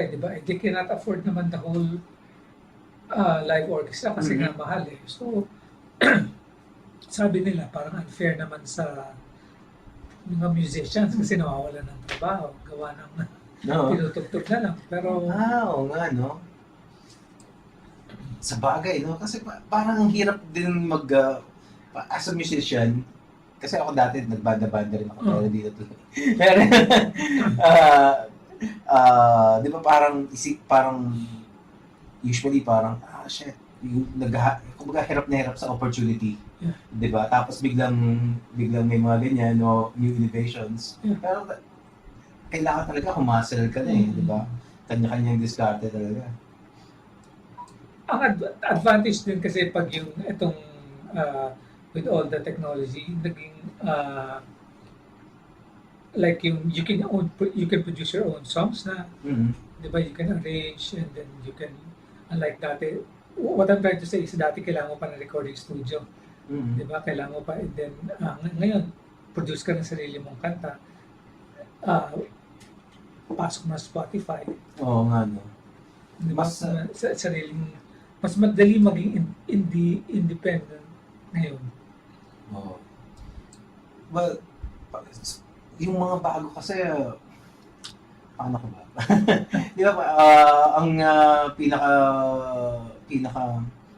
di ba? They cannot afford naman the whole live orchestra kasi nga mahal So sabi nila parang unfair naman sa mga musicians kasi nawawalan ng trabaho, gawa ng tinutugtog na lang. Pero oo nga, no? Sa bagay, no? Kasi parang ang hirap din as a musician, kasi ako dati nagbanda-banda rin ako, pero dito to. Pero, di ba parang usually parang, shit, kumbaga hirap na hirap sa opportunity. Di ba? Tapos biglang may mga ganyan, new innovations. Pero kailangan talaga humustle ka na di ba? Kanya-kanyang diskarte talaga. Ang advantage din kasi pag itong with all the technology, naging like you can produce your own songs na, di ba? You can arrange and then you can, unlike dati, what I'm trying to say is dati kailangan mo pa ng recording studio. Di ba? Kailangan mo pa, and then ngayon, produce ka ng sarili mong kanta. Pasok mo na Spotify. Oo nga, no? Di ba? Sariling mas madali maging independent ngayon. Oo. Well, yung mga bago kasi, paano ko ba? Di ba, ang pinaka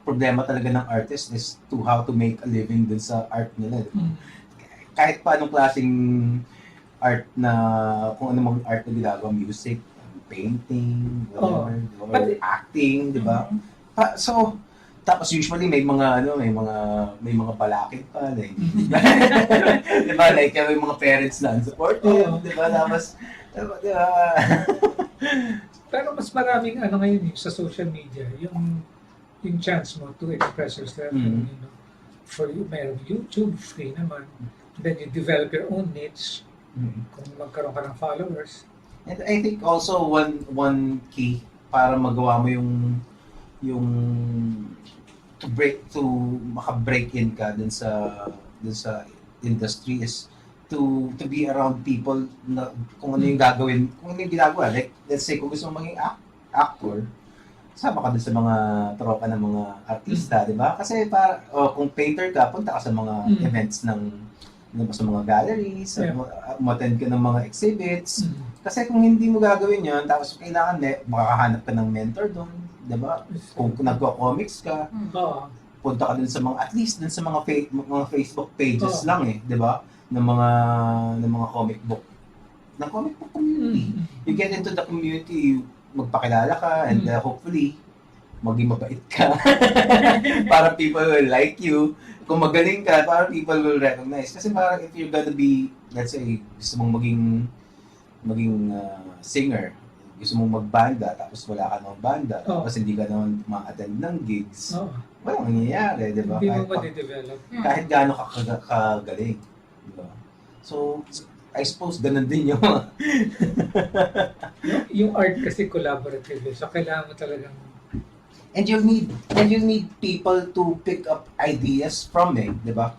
problema talaga ng artist is to how to make a living dun sa art nila. Di ba? Kahit pa anong klaseng art na, kung anong art na ginagawa, music, painting, whatever, or acting, di ba? So, tapos usually may mga balakid pa, like, di ba, like may mga parents na unsupportive, di ba, tapos, di ba, Pero mas maraming ngayon sa social media, yung chance mo to express yourself, you know, for you, meron YouTube, free naman, then you develop your own niche, kung magkaroon ka ng followers. And I think also one key para magawa mo yung maka-break in ka dun sa industry is to be around people na kung ano yung gagawin, kung ano yung ginagawa. Like, let's say, kung gusto mo maging actor, sama ka dun sa mga tropa ng mga artista, di ba? Kasi kung painter ka, punta ka sa mga events sa mga galleries, umattend ka ng mga exhibits. Kasi kung hindi mo gagawin yun, tapos kailangan makakahanap ka ng mentor doon, di ba? Kung nagko-comics ka, punta ka dun sa mga, at least dun sa mga Facebook pages lang di ba? Ng mga comic book community. You get into the community, magpakilala ka, and hopefully, maging mabait ka. Para people will like you. Kung magaling ka, para people will recognize. Kasi parang if you're gonna be, let's say, gusto mong maging singer, gusto mong magbanda, tapos wala ka ng banda, tapos hindi ka naman ma-attend ng gigs, walang nangyayari, di ba? Hindi mo ma-develop. Kahit gaano ka kagaling. Di ba? So, I suppose ganun din yung yung art kasi collaborative. So, kailangan mo talagang And you need people to pick up ideas from di ba?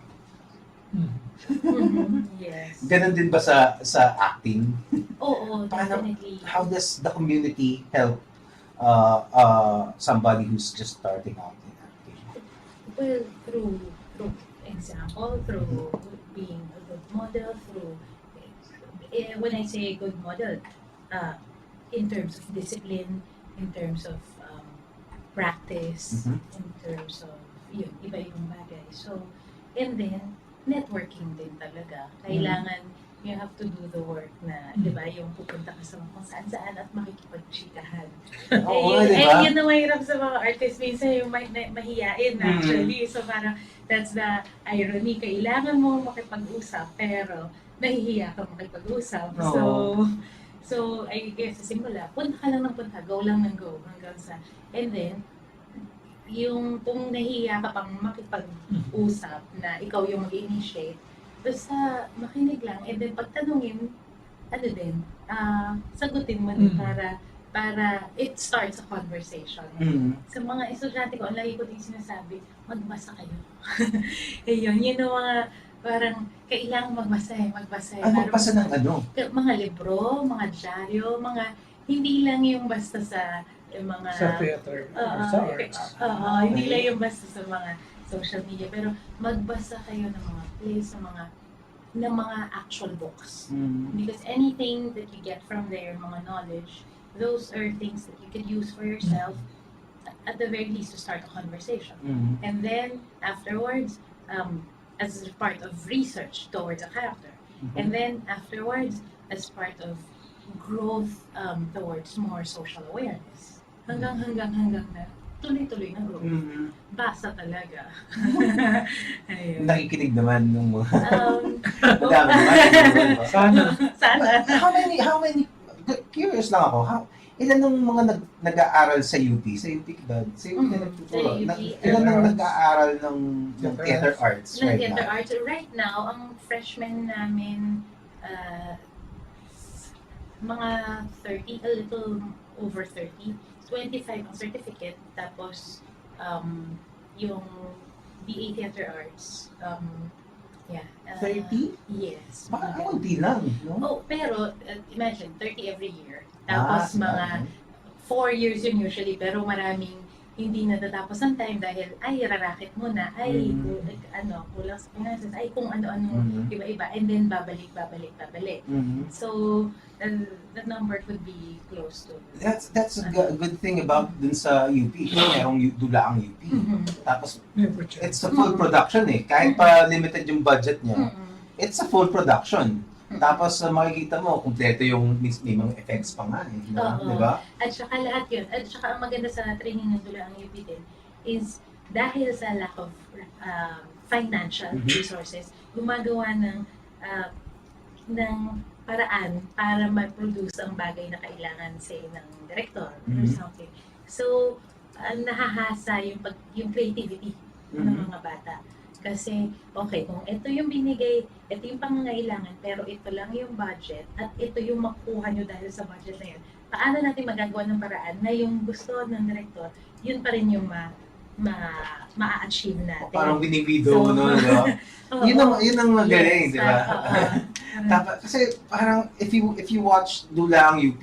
Yes. Ganun din ba sa acting? Oo, definitely. How does the community help somebody who's just starting out in acting? Well, through example, through being a good model, when I say good model, in terms of discipline, in terms of practice, in terms of iba-ibang bagay. So, and then, networking din talaga. Kailangan, you have to do the work na, di ba, yung pupunta ka sa kung saan-saan at makikipag-chikahan. Yun na mahirap sa mga artists. Minsan yung mahiyain actually. So, parang, that's the irony. Kailangan mo makipag-usap, pero nahihiya ka makipag-usap. So, I guess, sa simula, punta ka lang ng punta, go lang ng go, hanggang sa, and then, yung kung nahihiya ka pang makipag-usap na ikaw yung mag-initiate, basta makinig lang, and then pagtanungin, sagutin mo din para it starts a conversation. Sa mga estudyante ko, ang lagi ko din sinasabi, magbasa kayo. Ayun, yun yung mga parang kailangan magbasa. Magbasa ng ano? Mga libro, mga dyaryo, hindi lang yung basta sa mga sa theater, sa arts. Hindi lang yung basta sa mga social media, pero magbasa kayo ng mga plays, ng mga actual books. Because anything that you get from there, mga knowledge, those are things that you could use for yourself, at the very least to start a conversation. And then, afterwards, as part of research towards a character. And then, afterwards, as part of growth towards more social awareness. Hanggang na tuloy-tuloy na growth. Basa talaga. Ayun. Nakikinig naman ng mga Madami naman. Sana. How many, curious lang ako, ilan ng mga nag-aaral sa UP? Sa UP ba? Sa UP ka nagtuturo? Ilan ng nag-aaral ng theater arts right now? Theater arts. Right now, ang freshman namin, mga 30, a little over 30. 25 ang certificate, tapos yung BA Theater Arts, 30? Yes. Parang hindi lang, no? Oh, pero imagine, 30 every year. Tapos mga 4 years yun usually, pero maraming hindi natatapos ang time dahil ay rarakit muna, ay kulang sa finances, ay kung ano-ano iba-iba, and then babalik. So the number could be close to That's a good thing about dun sa UP. Merong dulaang UP. Tapos it's a full production eh. Kahit pa limited yung budget niya, it's a full production. Tapos makikita mo, kumpleto yung may mga effects pa nga eh. Di ba? At saka lahat yun. At saka ang maganda sa training ng Dulaang UP din is dahil sa lack of financial resources, gumagawa ng paraan para ma-produce ang bagay na kailangan say ng director or something. So, nahahasa yung creativity ng mga bata. Kasi, okay, kung ito yung binigay, ito yung pangangailangan, pero ito lang yung budget, at ito yung makuha nyo dahil sa budget na yun, paano natin magagawa ng paraan na yung gusto ng director, yun pa rin yung ma-achieve natin. Parang binibido, no? Yun ang magaling, di ba? Kasi parang, if you watch Dulaang UP,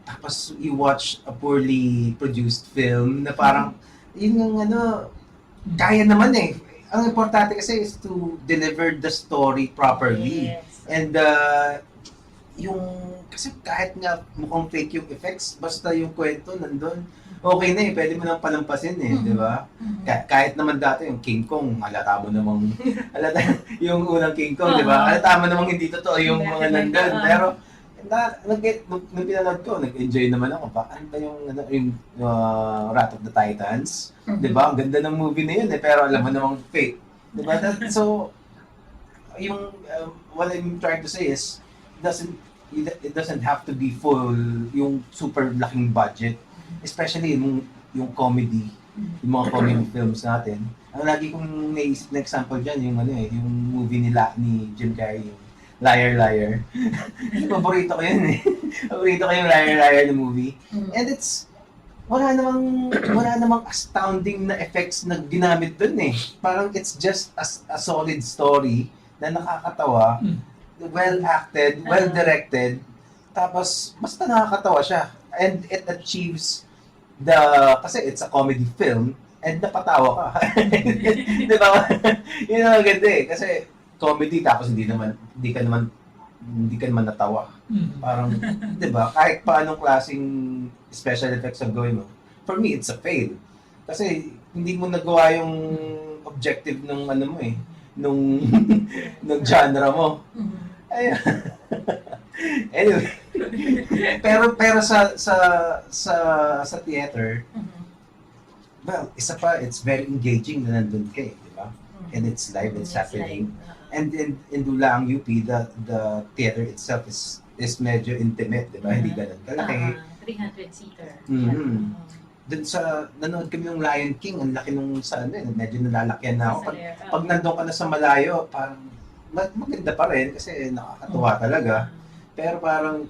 tapos you watch a poorly produced film, na parang, yun yung kaya naman eh. Ang importante kasi is to deliver the story properly. Yes. And kasi kahit nga mukhang fake yung effects, basta yung kwento nandun, okay na eh, pwede mo nang palampasin eh, di ba? Kahit naman dati yung King Kong, halata mo namang, yung unang King Kong, di ba? Halata mo namang hindi totoo yung mga nandun. Pero, nung pinanood ko, nag-enjoy naman ako. Ano ba yung Wrath of the Titans? Diba? Ang ganda ng movie na yun eh, pero alam mo namang fake. Diba? So, what I'm trying to say is, it doesn't have to be full, yung super laking budget. Especially yung comedy, yung mga comedy films natin. Ang lagi kong naisip na example dyan, yung yung movie ni Jim Carrey, Liar Liar. Paborito ko yun eh. Paborito ko yung Liar Liar na movie. And wala namang astounding na effects na ginamit dun eh. Parang it's just a solid story na nakakatawa, well acted, well directed, tapos basta nakakatawa siya. And it achieves kasi it's a comedy film, and napatawa ka. Di ba? Yun ang maganda eh. Kasi comedy tapos hindi ka naman natawa. Parang, 'di ba? Kahit pa anong klaseng special effects ang gawin mo. For me, it's a fail. Kasi hindi mo nagawa yung objective ng mo eh, nung genre mo. Ayun. Anyway. pero sa theater, well, isa pa, it's very engaging na nandun ka eh, 'di ba? And it's live, it's happening. And in Dulaang UP, the theater itself is medyo intimate, di ba? Hindi ganun kalaki. 300-seater. Dun nanood kami ng Lion King, ang laki nung medyo nalalakyan na ako. Pag nandun ka na sa malayo, parang maganda pa rin kasi nakakatuwa talaga. Pero parang,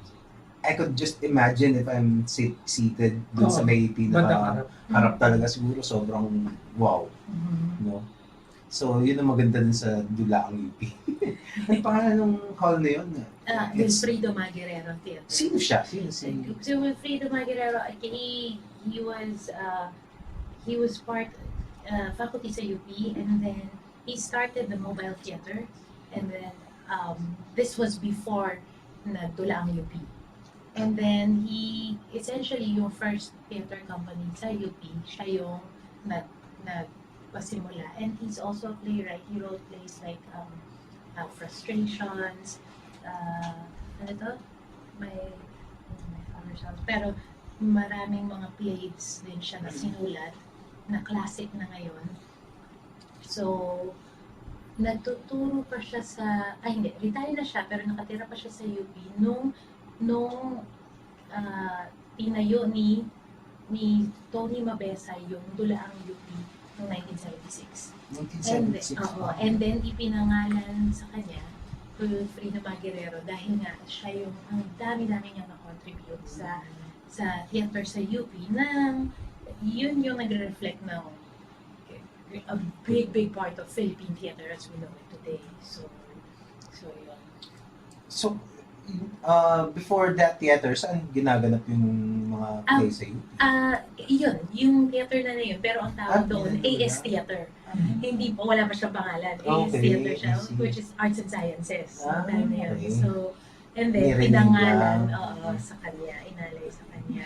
I could just imagine if I'm seated dun sa may harap talaga, siguro sobrang wow. No? So, yun ang maganda dun sa Dulaang UP. Ang pangalan ng hall na yun? Wilfrido Maguerero Theater. Sino siya? So, Wilfrido Maguerero, he was part faculty sa UP, and then he started the mobile theater, and then this was before na Dulaang UP. And then he, essentially, yung first theater company sa UP, siya yung pasimula. And he's also a playwright. He wrote plays like Frustrations, My Father's House. Pero maraming mga plays din siya na sinulat, na classic na ngayon. So, nagtuturo pa siya retire na siya, pero nakatira pa siya sa UP nung tinayo ni Tony Mabesa yung Dulaang UP noong 1976. And then ipinangalan sa kanya Wilfrido Maguerero dahil nga siya yung ang dami-dami niya na-contribute sa theater sa UP na yun yung nagre-reflect ng a big part of Philippine theater as we know it today. So yun. So, before that theater, saan ginaganap yung mga play sa UP. Yun, yung theater na yun. Pero ang tawag doon, yun na. AS Theater. Hindi pa, wala pa siyang pangalan. AS Okay, Theater siya, I see. which is Arts and Sciences. Ah, Time na yun. okay. So, and then, Nirinig pinangalan lang. sa kanya, inalay sa kanya.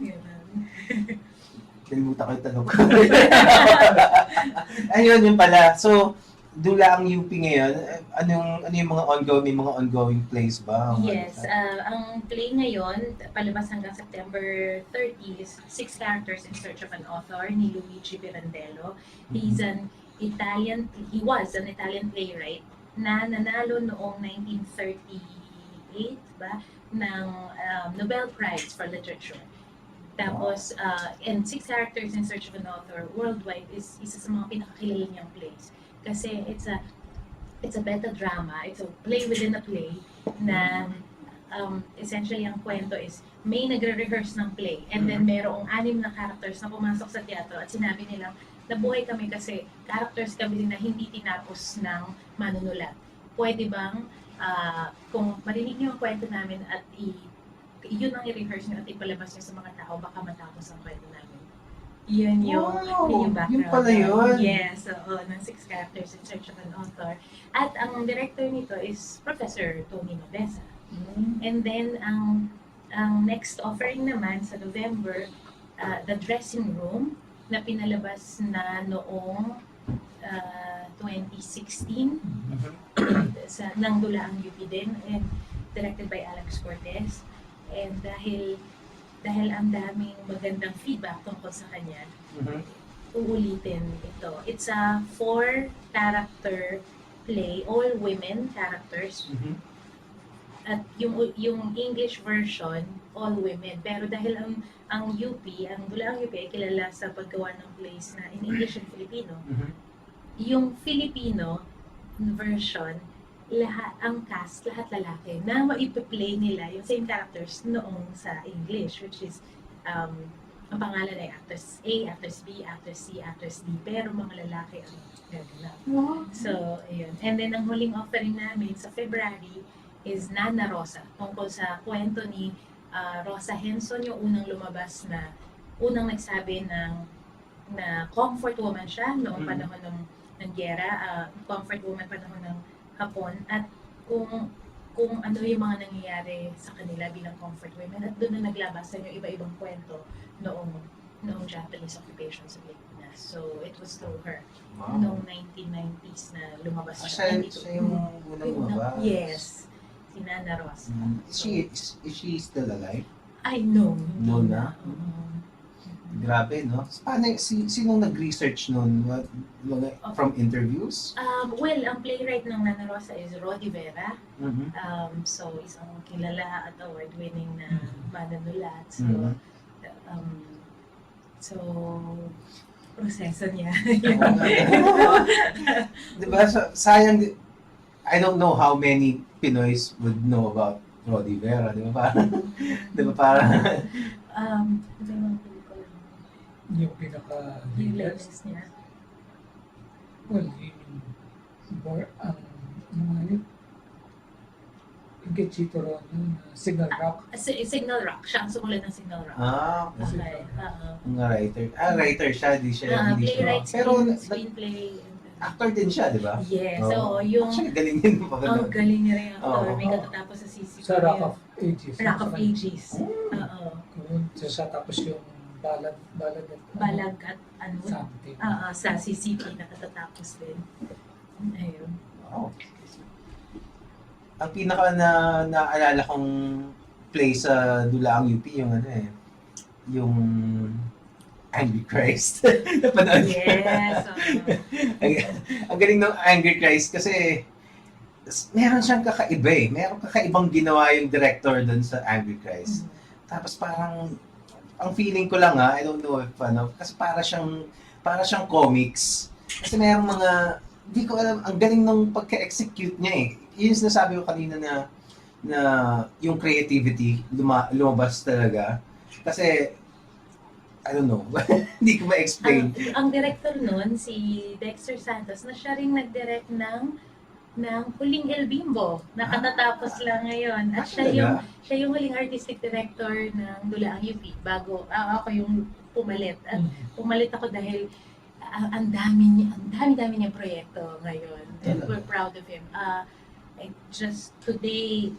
Yun. Kalimutan ko yung tanong ko. Ayun, yun pala. So, dula ang UP ngayon. Ano yung mga ongoing plays ba? Yes, ang play ngayon, palabas hanggang September 30 is 6 Characters in Search of an Author ni Luigi Pirandello. He was an Italian playwright na nanalo noong 1938 ba ng Nobel Prize for Literature. Tapos, and 6 Characters in Search of an Author worldwide is isa sa mga pinakakilala niyang plays. Kasi it's a beta drama, it's a play within a play na essentially ang kwento is may nagre-rehearse ng play and then merong 6 na characters na pumasok sa teatro at sinabi nilang nabuhay kami kasi characters kami din na hindi tinapos ng manunulat. Pwede bang kung marinig niyo ang kwento namin at yun ang i-rehearse niyo at ipalabas niyo sa mga tao, baka matapos ang kwento namin. Yun yung background. Yun pala yun. Yes, ng 6 Characters in Search of an Author. At ang director nito is Professor Tony Nobesa. And then, ang next offering naman sa November, The Dressing Room, na pinalabas na noong 2016 ng Dulaang UP din, and directed by Alex Cortez. And dahil ang daming magandang feedback tungkol sa kanya, uulitin ito. It's a 4-character play, all women characters. At yung English version, all women. Pero dahil ang UP, ang Dulaang UP ay kilala sa paggawa ng plays na in English and Filipino. Yung Filipino version, ang cast, lahat lalaki, na maipi-play nila yung same characters noong sa English, which is, ang pangalan ay Actress A, Actress B, Actress C, Actress D, pero mga lalaki ang gaganap. So, ayun. And then, ang huling offering namin sa February is Nana Rosa, tungkol sa kwento ni Rosa Henson, yung unang lumabas na, unang nagsabi na comfort woman siya noong panahon ng giyera, comfort woman panahon ng Hapon, at kung ano yung mga nangyayari sa kanila bilang comfort women, at doon na naglabasan yung iba-ibang kwento noong Japanese occupation sa Pilipinas. So it was through her noong 1990s na lumabas siya. Siya yung unang lumabas? Yes, si Nana Rosa. Is she still alive? I know. No na? Grabe, no? Paano, sinong nag-research nun? From interviews? Well, ang playwright ng Nana Rosa is Rodi Vera. So, isang kilala at award-winning na manunulat. So, proseso niya. Diba? Sayang, I don't know how many Pinoys would know about Rodi Vera. Diba parang Yung pinaka-latest niya. Well, more ang mga yung kay Chito Ron, Signal Rock. Signal Rock. Siya ang sumulat ng Signal Rock. Okay. Ang writer. Writer siya, hindi siya. Playwright, Pero screenplay. actor din siya, di ba? Yes. So, yung... Actually, galing din mo Ang galing niya rin yung actor. May katatapos sa CCTV. Sa Rock of Ages. Rock of Ages. Sa tapos yung Balag at ano? Something. Sa CCTV nakatatapos din. Ayun. Wow. Ang pinaka naalala kong play sa Dulaang UP, yung yung Angry Christ. Napanood ko. Yes. Ang galing ng Angry Christ kasi meron siyang kakaiba eh. Meron kakaibang ginawa yung director dun sa Angry Christ. Tapos parang ang feeling ko lang I don't know if kasi para siyang comics. Kasi mayroong mga, di ko alam, ang galing nung pagka-execute niya eh. Yun yung sinasabi ko kanina na yung creativity lumabas talaga. Kasi, I don't know, hindi ko ma-explain. Ang director nun, si Dexter Santos, na siya rin nag-direct ng ng Huling El Bimbo. Nakatatapos lang ngayon. At siya yung huling artistic director ng Dulaang UP bago ako yung pumalit. At pumalit ako dahil ang dami niyang proyekto ngayon. And we're proud of him. Just today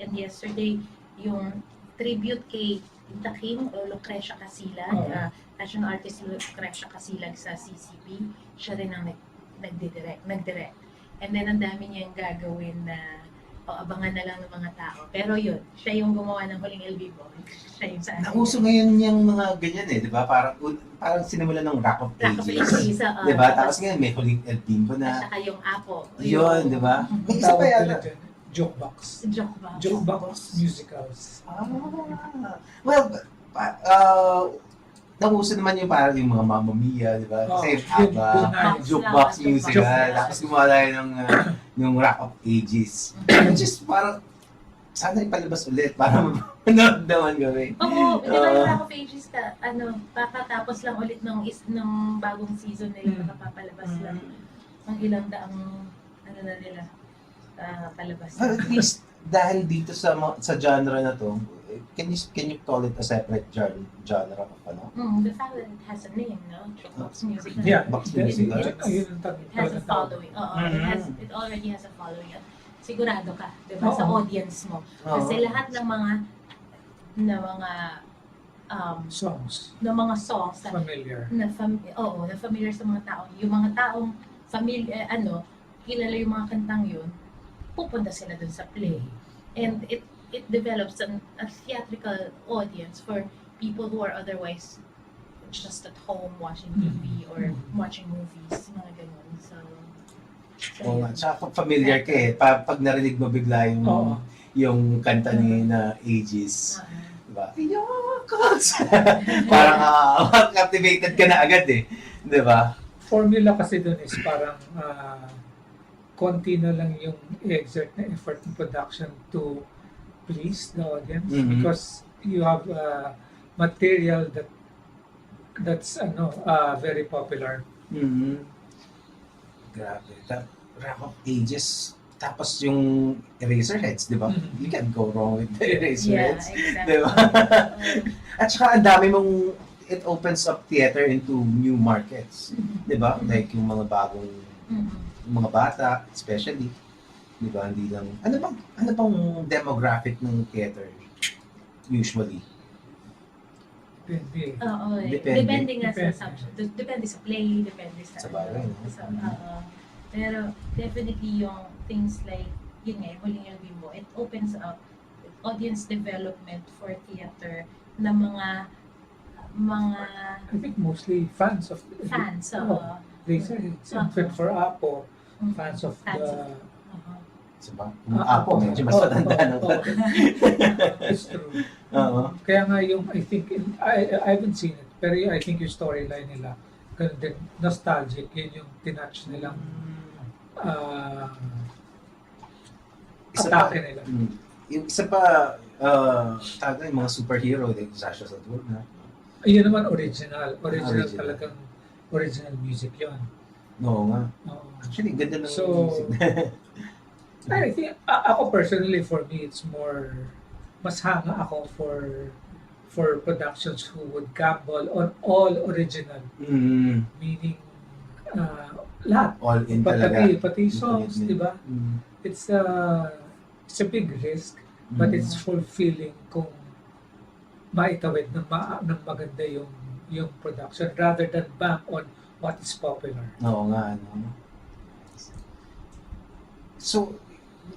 and yesterday, yung tribute kay Taking o Lucrecia Casilag, national artist Lucrecia Casilag sa CCP, siya rin ang nag-direct. And then ang dami niyang gagawin na abangan na lang ng mga tao. Pero yun, siya yung gumawa ng Huling El Bimbo. Siya yung sa Nauso ngayon yung mga ganyan di ba? Parang sinimulan ng Rock of Ages. Di ba? Tapos ngayon may Huling El Bimbo na. At saka yung Apo. Yun, di ba? May isa pa Tawag yata. nila dyan, Jokebox musicals. Well, nauso naman yung parang yung mga Mamma Mia, di ba? Kasi jukebox musical. Tapos gumawa tayo ng Rock of Ages. Which is parang, sana ipalabas ulit para mapanood naman kami. Oo, di ba yung Rock of Ages kakatapos lang ulit ng bagong season nila, nakapapalabas lang. Ang ilang daang, nila, palabas. Well, at least, dahil dito sa genre na to, can you call it a separate genre of ano? The fact that it has a name, no? Box music. Yeah, box It music. has a following. It already has a following. Sigurado ka, 'di ba, sa audience mo. Kasi lahat ng mga songs na familiar. na familiar sa mga tao. Yung mga taong familiar kilala yung mga kantang yun, pupunta sila dun sa play. And it develops a theatrical audience for people who are otherwise just at home watching TV or watching movies, mga ganun. So Oo nga, tsaka familiar ka pag narinig mo bigla yung kanta ni na Ages. Diba? Parang captivated ka na agad diba? Formula kasi dun is parang konti na lang yung exert na effort in production to please the audience because you have material that's very popular. Grabe. Rock of Ages. Tapos yung Eraserheads, di ba? You can't go wrong with the Eraserheads. Yeah, exactly. Di ba? At saka ang dami mong, it opens up theater into new markets. Di ba? Like yung mga bagong, mga bata, especially. Di ba? Hindi lang, ano bang demographic ng theater usually? Depende. Depende nga sa subject. Depende sa play, depende sa bagay, pero definitely yung things like, yun nga, Huling El Bimbo, it opens up audience development for theater na mga I think mostly fans of Razorheads and Fit for Apo, fans of the diba? Apo, medyo mas matanda ng It's true. Kaya nga yung, I think, I haven't seen it, pero I think yung storyline nila, ganun din, nostalgic, yun yung tinouch nilang atake nila. Yung isa pa, yung mga superhero, like Sasha Saturna. Ayun naman original talagang original music yun. Oo nga. Actually, ganda ng music. I think, ako personally, for me, it's more, mas hanga ako for productions who would gamble on all original. Meaning, lahat. All in talaga. Pati songs, di ba? It's a big risk, but it's fulfilling kung maitawid ng maganda yung production rather than bank on what is popular. Oo nga, ano. So,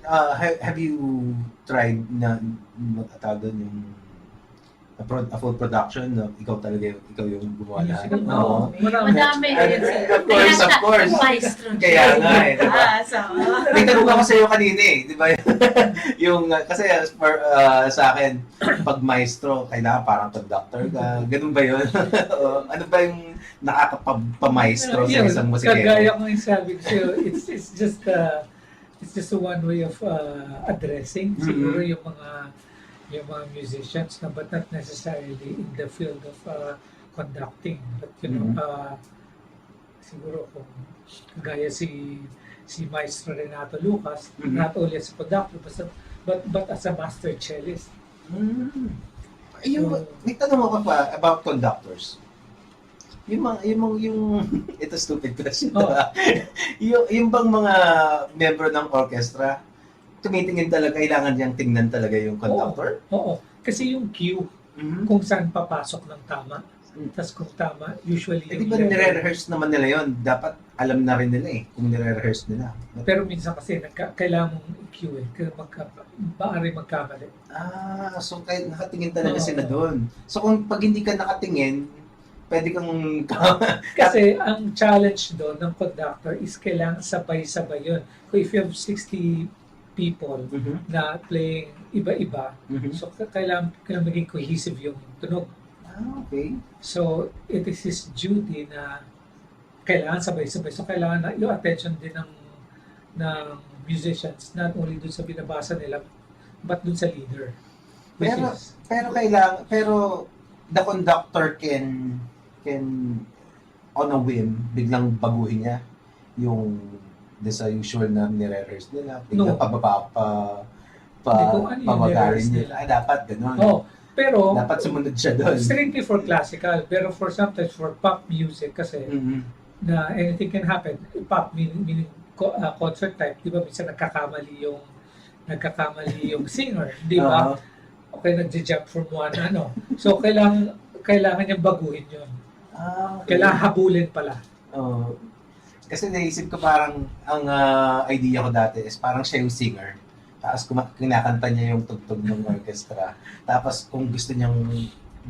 have you tried na matawag doon yung a full production na ikaw yung gumawa na? Oo. Madami. Of course. Kaya nga diba? May tanong ako sa iyo kanina diba? Yung, kasi sa akin, pag maestro, kailangan parang conductor ka. Ganun ba yun? Ano ba yung nakakapamaestro sa isang musikero? Kagaya ko yung sabi ko, it's just one way of addressing siguro yung mga musicians na, but not necessarily in the field of conducting, but you know siguro kung gaya si si Maestro Renato Lucas, Mhm. not only as a conductor, but as a master cellist. Mm. Yung, So- may tanong ako pa about conductors. Yung ito stupid question. Oh. yung bang mga member ng orchestra, tumitingin talaga, kailangan niyang tingnan talaga yung conductor? Oo. Kasi yung cue, Mhm. kung saan papasok ng tama. Mm. Tapos kung tama, usually Eh, di ba nire-rehearse naman nila yon? Dapat alam na rin nila eh, kung nire-rehearse nila. Pero minsan kasi kailangan mong i-cue eh. Kaya maaari magkamali. So nakatingin talaga Oo. sila doon. So kung pag hindi ka nakatingin, pwede kang Kasi ang challenge doon ng conductor is kailangan sabay-sabay yun. Kung if you have 60 people Mhm. na playing iba-iba, Mhm. so kailangan maging cohesive yung tunog. Okay. So it is his duty na kailangan sabay-sabay. So kailangan na yung attention din ng musicians, not only dun sa binabasa nila, but dun sa leader. Which Pero is, pero the conductor can on a whim biglang baguhin niya yung sa usual na nire-rehearse nila, biglang No. Hindi ko ano yung pabagarin nire-rehearse nila. Dapat ganun. pero Dapat sumunod siya doon. strictly for classical, pero for sometimes for pop music kasi Mhm. na anything can happen. Pop meaning concert type, di ba minsan nagkakamali yung singer, di ba? Oo. Okay, nagja-jump from one So kailangan niyang baguhin 'yon. Okay. Kailangan habulin pala. Oo. Kasi naisip ko parang ang idea ko dati is parang siya yung singer. Tapos kinakanta niya yung tugtog ng orchestra. Tapos kung gusto niyang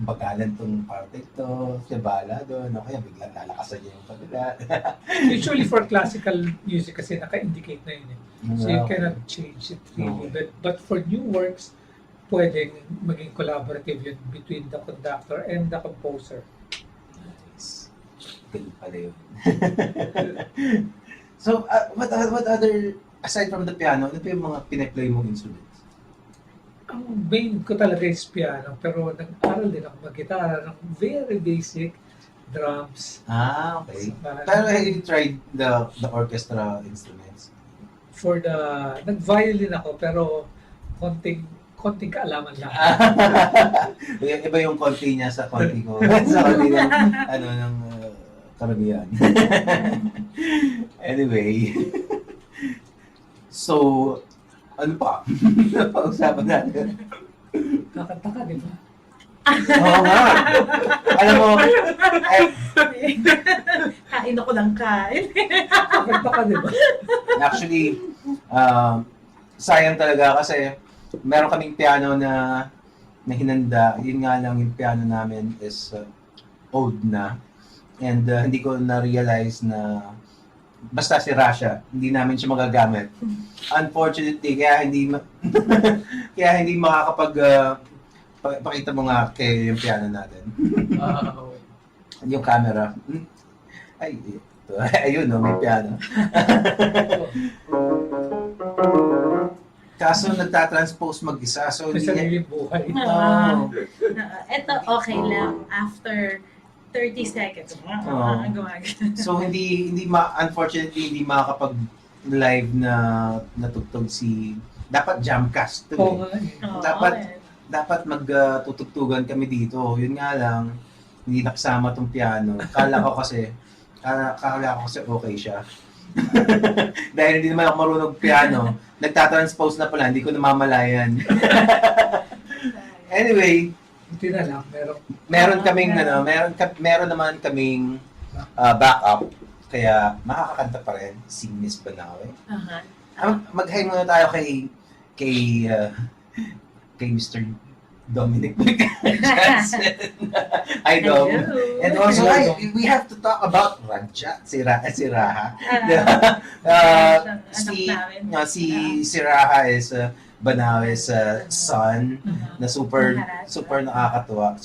bagalan tong parte ito, siya bahala doon. O kaya biglang lalakasan niya yung kabila. Usually for classical music kasi naka-indicate na yun eh. So you cannot change it really. Okay. But for new works, pwedeng maging collaborative yun between the conductor and the composer. Nice. Ganun pala yun. So, what other, aside from the piano, ano pa yung mga pinaplay mong instruments? Ang main ko talaga is piano, pero nag-aral din ako mag-gitara ng very basic drums. Okay. Parang- Pero have you tried the orchestra instruments? For nag-violin ako, pero konting kaalaman lang. Iba yung konti niya sa konti ko. Sa konti ng, ng karamihan. Anyway. So, ano pa? Napag-usapan natin. Kakanta ka, di ba? Oo nga. Alam mo, Kain ako ng kain. Kakanta ka, di ba? actually, sayang talaga kasi meron kaming piano na hinanda. Yun nga lang yung piano namin is old na. And hindi ko na-realize na basta si Rasha, hindi namin siya magagamit. Unfortunately, kaya hindi kaya hindi makakapag pakita mo nga kay yung piano natin. Yung camera. Ay, ito. Ayun, no, may piano. Kaso nagtatranspose mag-isa. So, May hindi sariling buhay. Oh. Ito okay lang after 30 seconds. Oo. Gumagano. So unfortunately hindi makakapag live na natugtog si dapat jamcast to. Oo Eh. nga eh. Dapat magtutugtugan kami dito. Yun nga lang hindi nakasama tong piano. Kala ko kasi okay siya. Dahil hindi naman ako marunong piano, nagtatranspose na pala, hindi ko namamalayan. Anyway, Buti na lang, meron naman kaming backup, kaya makakakanta pa rin si Miss Banaue. Mag-hi muna tayo kay Mr. Dominic Miclat-Janssen. Hi, Dom. And also, we have to talk about Raja, si Raha. Si Raha is Banaue's son na super nakakatuwa,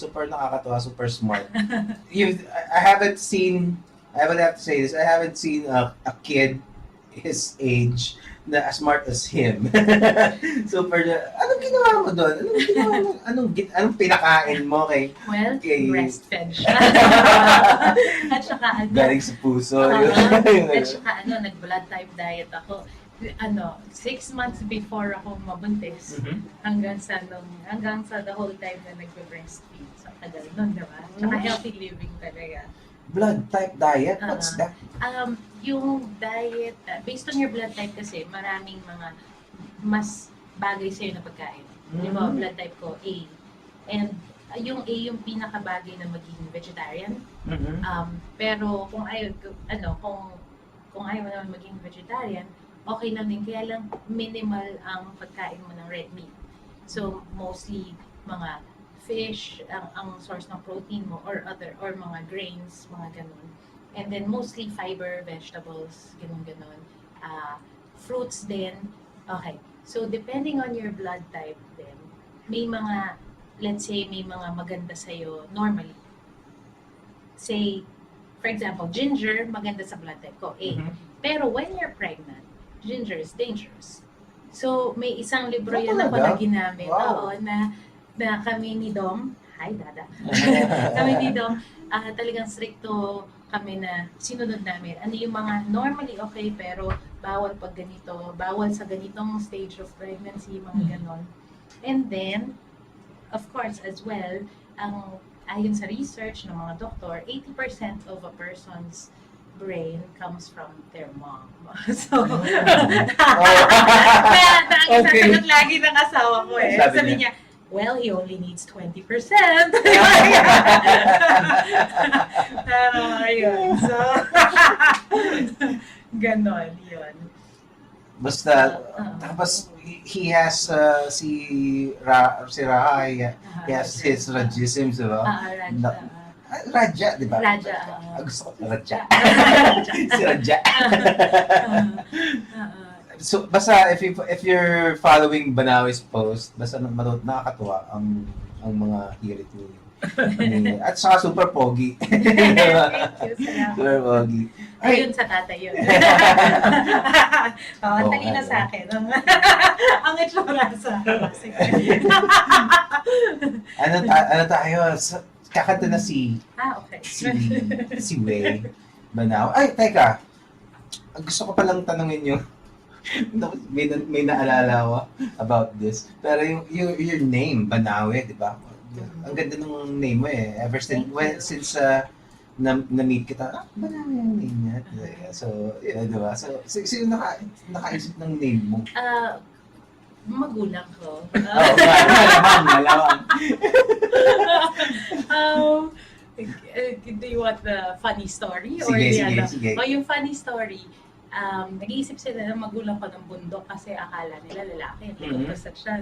super smart. I would have to say this, I haven't seen a kid his age na as smart as him. Super, anong ginawa mo doon? Anong pinakain mo kay Well, Okay. breastfed siya. At saka galing sa puso? at saka nag-blood type diet ako. 6 months before ako mabuntis, hanggang sa the whole time na nagbe-breastfeed. So, tagal nun, diba? Tsaka healthy living talaga. Blood type diet? What's that? Yung diet, based on your blood type kasi, maraming mga mas bagay sa'yo na pagkain. Di ba, blood type ko, A. And yung A yung pinakabagay na maging vegetarian. Pero kung ayaw, kung ayaw mo naman maging vegetarian, okay lang din. Kaya lang minimal ang pagkain mo ng red meat. So, mostly mga fish, ang source ng protein mo, or mga grains, mga ganun. And then mostly fiber, vegetables, ganun. Fruits din. Okay. So, depending on your blood type then, may mga, let's say, may mga maganda sa'yo normally. Say, for example, ginger, maganda sa blood type ko, A. Pero when you're pregnant, ginger is dangerous. So, may isang libro yan ako na ginamit. Wow. Oo, na kami ni Dom, hi Dada, kami ni Dom, talagang stricto kami na sinunod namin. Ano yung mga normally okay pero bawal pag ganito, bawal sa ganitong stage of pregnancy, mga ganon. And then, of course, as well, ayon sa research ng mga doktor, 80% of a person's brain comes from their mom. So, kaya naisasagot lagi ng asawa ko eh. Sabi niya, well, he only needs 20%. Pero, ayun. So, ganon, yun. Basta, tapos, he has, si Raha, he has his Rajism, di ba? Raja, di ba? Raja. Gusto ko, Raja. Si Raja. So, basta if you're following Banaue's post, basta nakakatuwa ang mga hirit niyo. At saka super pogi. Thank you. Super pogi. Ayun sa tatay yun. Tali na sa akin. Ang itsura sa sige. Ano tayo? Kakanta na Okay. si Way Banaue. Ay, teka. Gusto ko palang tanungin yung may naalala ko about this. Pero your name, Banaue, di ba? Ang ganda ng name mo eh. Ever since na-meet kita, Banaue yung name niya. So, di ba? So, sino nakaisip ng name mo? Magulang ko. Malamang. Do you want the funny story? Sige. Yung funny story, nag-iisip sila ng magulang ko ng bundok kasi akala nila lalaki. Siya.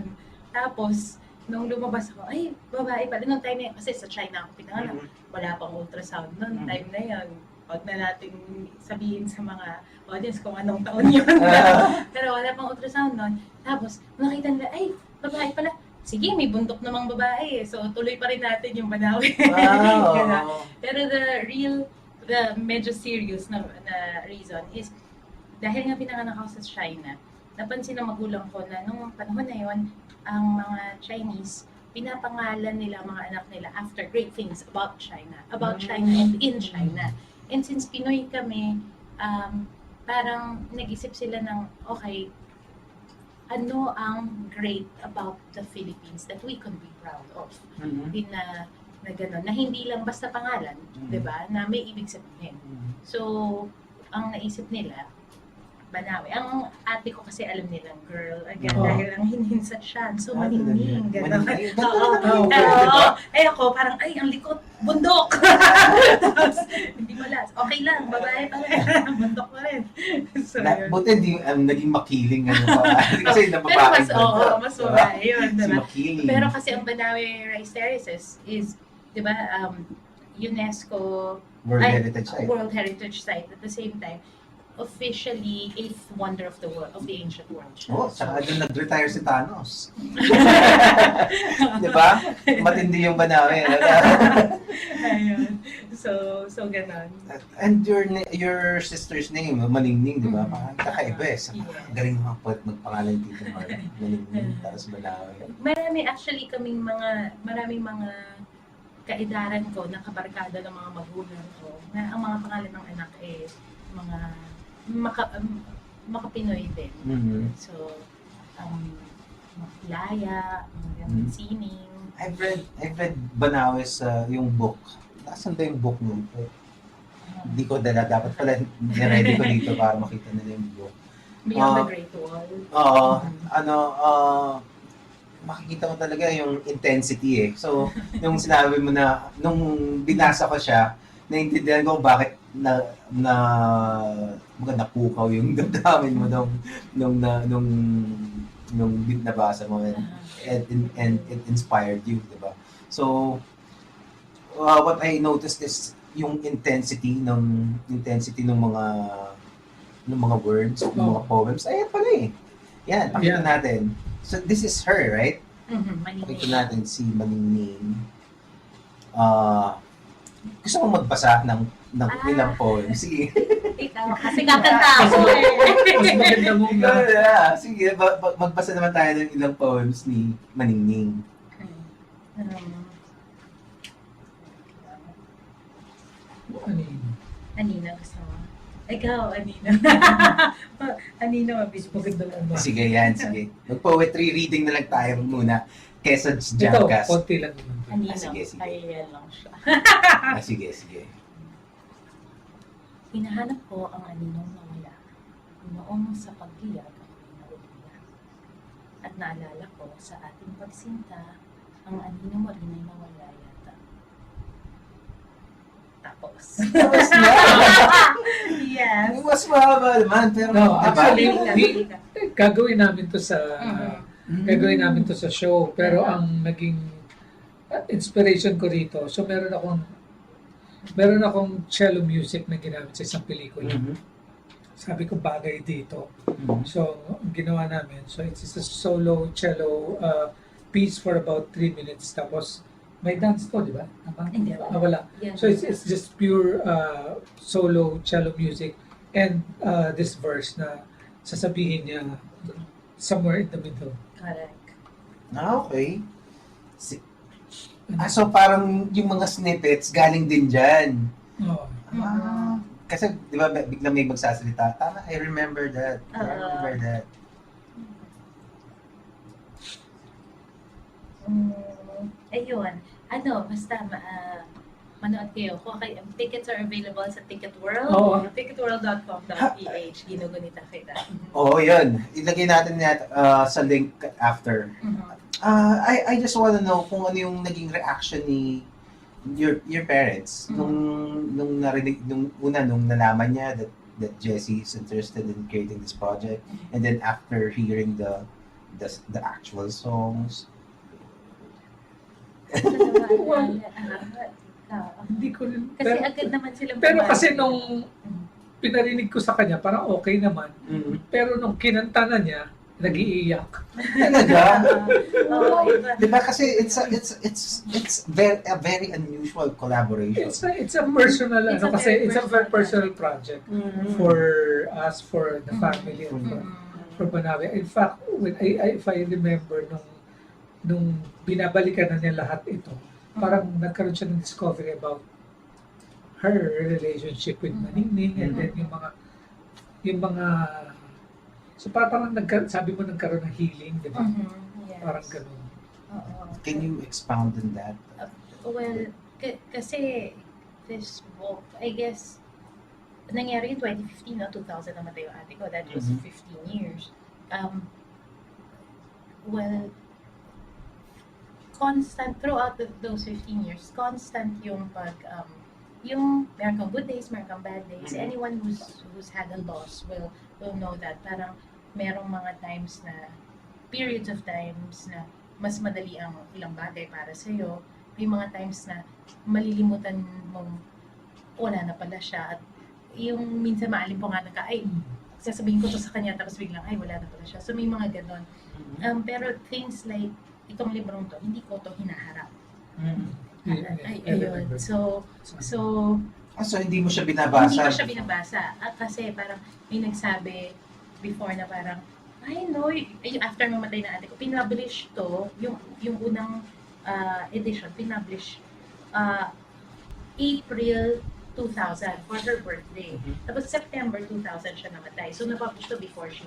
Tapos, nung lumabas ako, ay, babae pala. Nung time na yun, kasi sa China ako pinanganak, wala pang ultrasound noon. Time na yun, huwag na natin sabihin sa mga audience kung anong taon yun. Pero wala pang ultrasound noon. Tapos, nakita nila, ay, babae pala. Sige, may bundok namang babae. So, tuloy pa rin natin yung Banaue. Wow. Pero the medyo serious na reason is, dahil nga pinanganak ako sa China, napansin ng magulang ko na nung panahon na yun, ang mga Chinese, pinapangalan nila ang mga anak nila after great things about China and in China. And since Pinoy kami, parang nag-isip sila ng, okay, ano ang great about the Philippines that we can be proud of? Na gano'n, na hindi lang basta pangalan, di ba? Na may ibig sabihin. So, ang naisip nila, Banaue. Ang ate ko kasi alam nilang girl, again, dahil ang hinhinsat siya. So, maningning, gano'n. Ay ako, parang, ay, ang likot, bundok. Tapos, hindi malas. Okay lang, babae pa rin. Bundok pa rin. So, Buti hindi naging makiling kasi nababae. Pero mas babae yun. Si makiling. Pero kasi ang Banaue Rice Terraces is, di ba, UNESCO World Heritage Site. World Heritage Site. At the same time, officially eighth wonder of the world, of the ancient world siya. Oh, tsaka doon nag-retire si Thanos. Di ba? Matindi yung Banaue. Ayun. So ganon. And your sister's name, Maningning, di ba? Parang kakaiba eh. Yeah. Galing mga magpangalan dito. Maningning, tapos Banaue. Maraming mga kaedaran ko na kabarkada ng mga magulang ko na ang mga pangalan ng anak mga maka-Pinoy din. Mm-hmm. So, Laya, mga sining. I've read Banaue's yung book. Nasaan ba yung book nun? Hindi ko dala. Dapat pala niready ko dito para makita nila yung book. Beyond the Great Wall. Oo. Makikita mo talaga yung intensity eh. So, nung sinabi mo na, nung binasa ko siya, naintindihan ko bakit napukaw yung damdamin mo nung nabasa mo and it inspired you, di ba? So, what I noticed is yung intensity ng mga words, ng mga poems. Ayan pala eh. Yan, pakita natin. So, this is her, right? Pakita natin si Maningning. Gusto mo magbasa ng ilang poems? Sige. Ikaw, kasi kakanta ako eh. Mas maganda mo Sige, magbasa naman tayo ng ilang poems ni Maningning. Anina, gusto mo? Ikaw, Anina. Anina, mabis. maganda lang ba? Sige, yan, sige. Mag-poetry reading na lang tayo muna kesa Ito, Jamcast. konti lang naman. Anina, sige, sige. ayan lang siya. Sige. Hinahanap ko ang aninong nawala. Noong sa paggiyak ako'y nawala. At naalala ko sa ating pagsinta, ang aninong rin ay nawala yata. Tapos. Tapos na. Yes. Mas mahaba naman, pero No, actually, Diba? gagawin namin to sa gagawin Mm. namin to sa show, pero ang naging inspiration ko rito, so meron akong cello music na ginamit sa isang pelikula. Mhm. Sabi ko bagay dito. Mhm. So, ang ginawa namin, so it's a solo cello piece for about 3 minutes. Tapos, may dance to, di ba? Tama? Hindi. Wala. Yan. So, it's just pure solo cello music and this verse na sasabihin niya somewhere in the middle. Correct. Okay. So parang yung mga snippets galing din dyan. Oh. Kasi di ba biglang may magsasalita. Tama, I remember that. Ayun. Basta manood kayo. Tickets are available sa Ticket World. Oo. ticketworld.com.ph. Ginugunita Kita. Oo, yun. Ilagay natin sa link after. I just wanna know kung ano yung naging reaction ni your parents nung narinig nung nalaman niya that Jesse is interested in creating this project, and then after hearing the actual songs. Hindi ko rin. Kasi agad naman silang Pero pumayag. kasi nung pinarinig ko sa kanya, parang okay naman. Pero nung kinanta na niya, nag-iiyak. Talaga? Oo, iba. Diba kasi it's a very unusual collaboration. It's a personal, It's a kasi very it's a very personal personal project for us, for the family, and for Banaue. In fact, when if I remember nung binabalikan na niya lahat ito, parang nagkaroon siya ng discovery about her relationship with Maningning, and then yung mga so parang sabi mo nagkaroon ng healing, di ba? Yes. Parang ganun. Oo. Can you expound on that? Well, kasi this book, I guess, nangyari in 2015, no? 2000 namatay yung ate ko. That was 15 years. Well, constant, throughout those 15 years, constant yung yung meron kang good days, meron kang bad days. Anyone who's had a loss will know that. Parang merong mga times na, periods of times na mas madali ang ilang bagay para sa'yo. May mga times na malilimutan mong wala na pala siya at yung minsan maalimpungan ka, ay, sasabihin ko to sa kanya, tapos biglang, ay, wala na pala siya. So, may mga ganon. Pero things like, itong librong to, hindi ko to hinaharap. Ayun. So, So hindi mo siya binabasa? hindi ko siya binabasa. Kasi parang may nagsabi before na parang, I know, after mamatay na ate ko, pinpublish to, yung unang edition, pinpublish April 2000 for her birthday. Tapos September 2000 siya namatay. So napublish to before she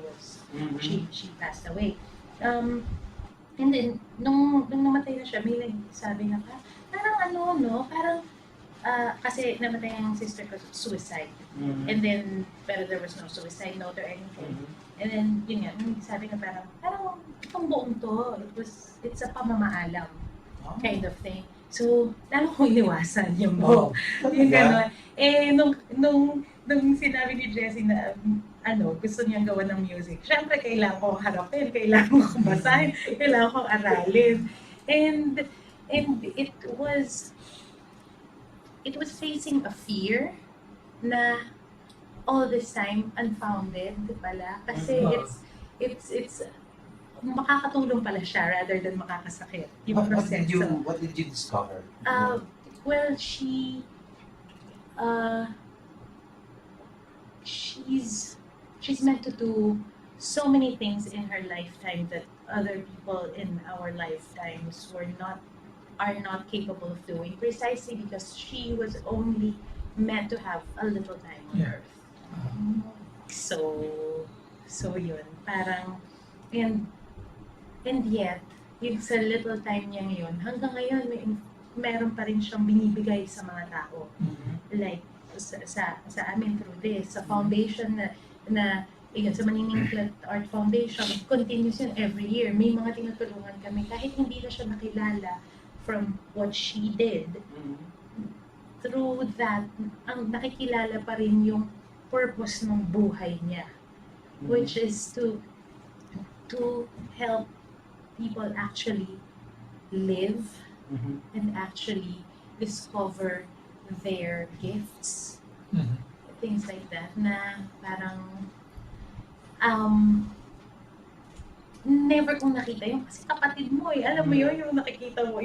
passed away. And then, nung namatay na siya, may nagsabi na parang kasi namatay ang sister ko, suicide. And then, pero there was no suicide note or anything. And then, yun nga, sabi na parang itong buong to, it's a pamamaalam kind of thing. So, lalo kong iniwasan yung buong. Yung gano'n. Nung sinabi ni Jesse na, gusto niyang gawa ng music, syempre, kailangan kong harapin, kailangan kong basahin, kailangan kong aralin. And it was facing a fear na all this time unfounded pala kasi it's makakatulong pala siya rather than makakasakit yung proseso. What did you discover? Well, she's meant to do so many things in her lifetime that other people in our lifetimes are not capable of doing, precisely because she was only meant to have a little time on earth. So yun, parang, and yet, yung sa little time niya ngayon, hanggang ngayon, meron pa rin siyang binibigay sa mga tao. Like, sa amin through this, sa foundation na yun, sa Maningning Miclat Art Foundation, continues yun every year. May mga tinutulungan kami, kahit hindi na siya nakilala from what she did. Through that, ang nakikilala pa rin yung purpose ng buhay niya, which is to help people actually live and actually discover their gifts. Things like that na parang never kong nakita yung kasi kapatid mo alam mo yun, yung nakikita mo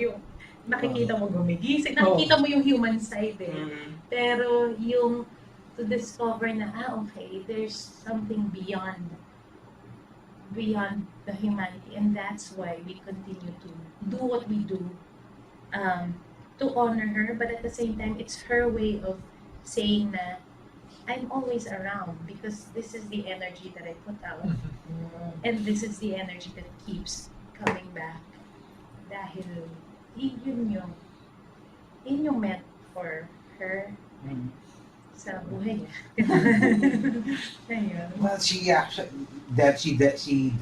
gumigising, nakikita mo yung human side pero yung to discover na okay, there's something beyond the humanity, and that's why we continue to do what we do to honor her, but at the same time it's her way of saying na I'm always around because this is the energy that I put out and this is the energy that keeps coming back dahil yun yung meant for her sa buhay niya. Well, she definitely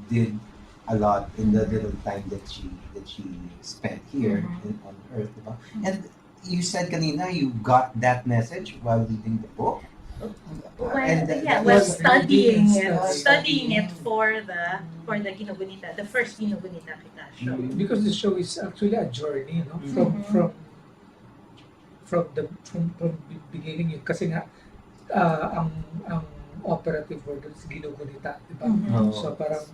did a lot in the little time that she spent here on Earth, diba? And you said kanina you got that message while reading the book. Studying Studying it for the Ginugunita, the first Ginugunita Kita show. Because the show is actually a journey, no? From the beginning, kasi nga ang operative word is Ginugunita, di ba? So parang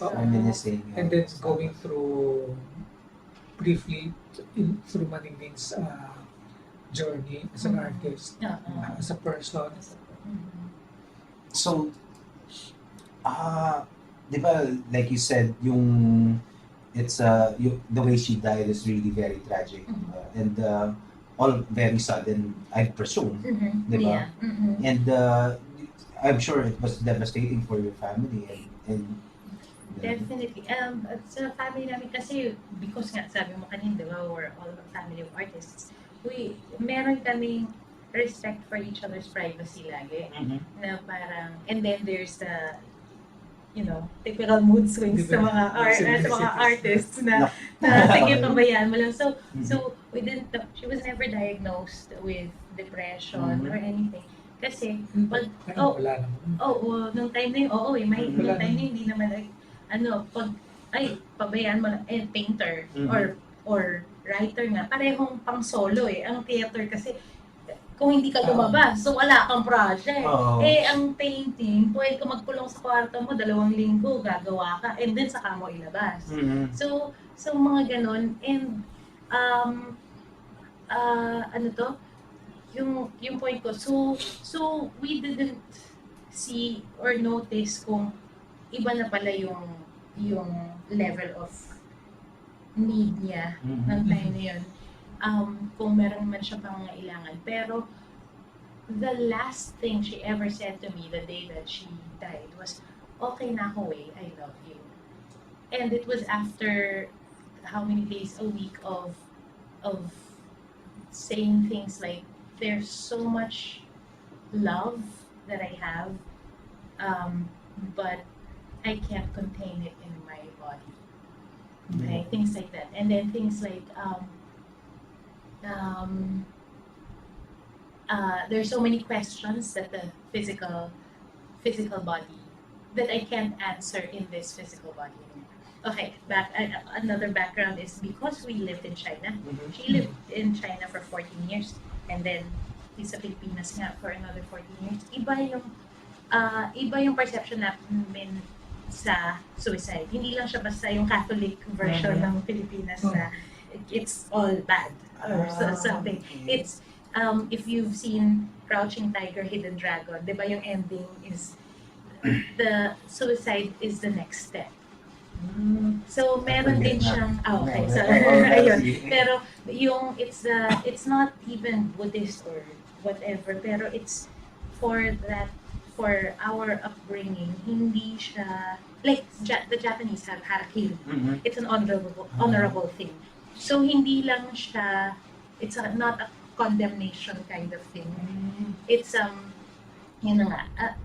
Reminiscing. and then going through briefly through Maningning's journey as an artist, as a person. So, di ba, like you said, yung the way she died is really very tragic, and all very sudden, I presume, di ba? And I'm sure it was devastating for your family and Definitely. Sa family namin kasi, because nga sabi mo kanina, diba, we're all a family of artists, meron kaming respect for each other's privacy lagi. Na parang, and then there's the, typical mood swings sa mga artists na sige, pabayaan mo lang. So we didn't, she was never diagnosed with depression or anything. Kasi, nung time na yun, nung time na yun, hindi naman, pabayaan mo lang, painter or writer nga, parehong pang solo ang theater kasi kung hindi ka lumabas. So, wala kang project. Oo. Ang painting, pwede ka magkulong sa kwarto mo, 2 linggo, gagawa ka, and then saka mo ilabas. So mga ganon. And, ano to? Yung point ko. So we didn't see or notice kung iba na pala yung level of need niya ng time na yun. Kung meron man siya pangangailangan. Pero the last thing she ever said to me the day that she died was, okay na ako I love you. And it was after how many days a week of saying things like, there's so much love that I have, but I can't contain it in my body. Okay, things like that. And then things like, there's so many questions that the physical body that I can't answer in this physical body anymore. Okay, another background is because we lived in China. She lived in China for 14 years, and then sa Pilipinas nga for another 14 years. Iba yung perception namin sa suicide. Hindi lang siya basta yung Catholic version ng Pilipinas na it's all bad or something. It's if you've seen Crouching Tiger, Hidden Dragon, 'di ba yung ending is the suicide is the next step. So meron din siyang okay. So ayun. Pero yung it's not even Buddhist or whatever, pero it's for our upbringing, hindi siya like the Japanese have harakiri. It's an honorable thing. So hindi lang siya, it's not a condemnation kind of thing. It's yun na nga,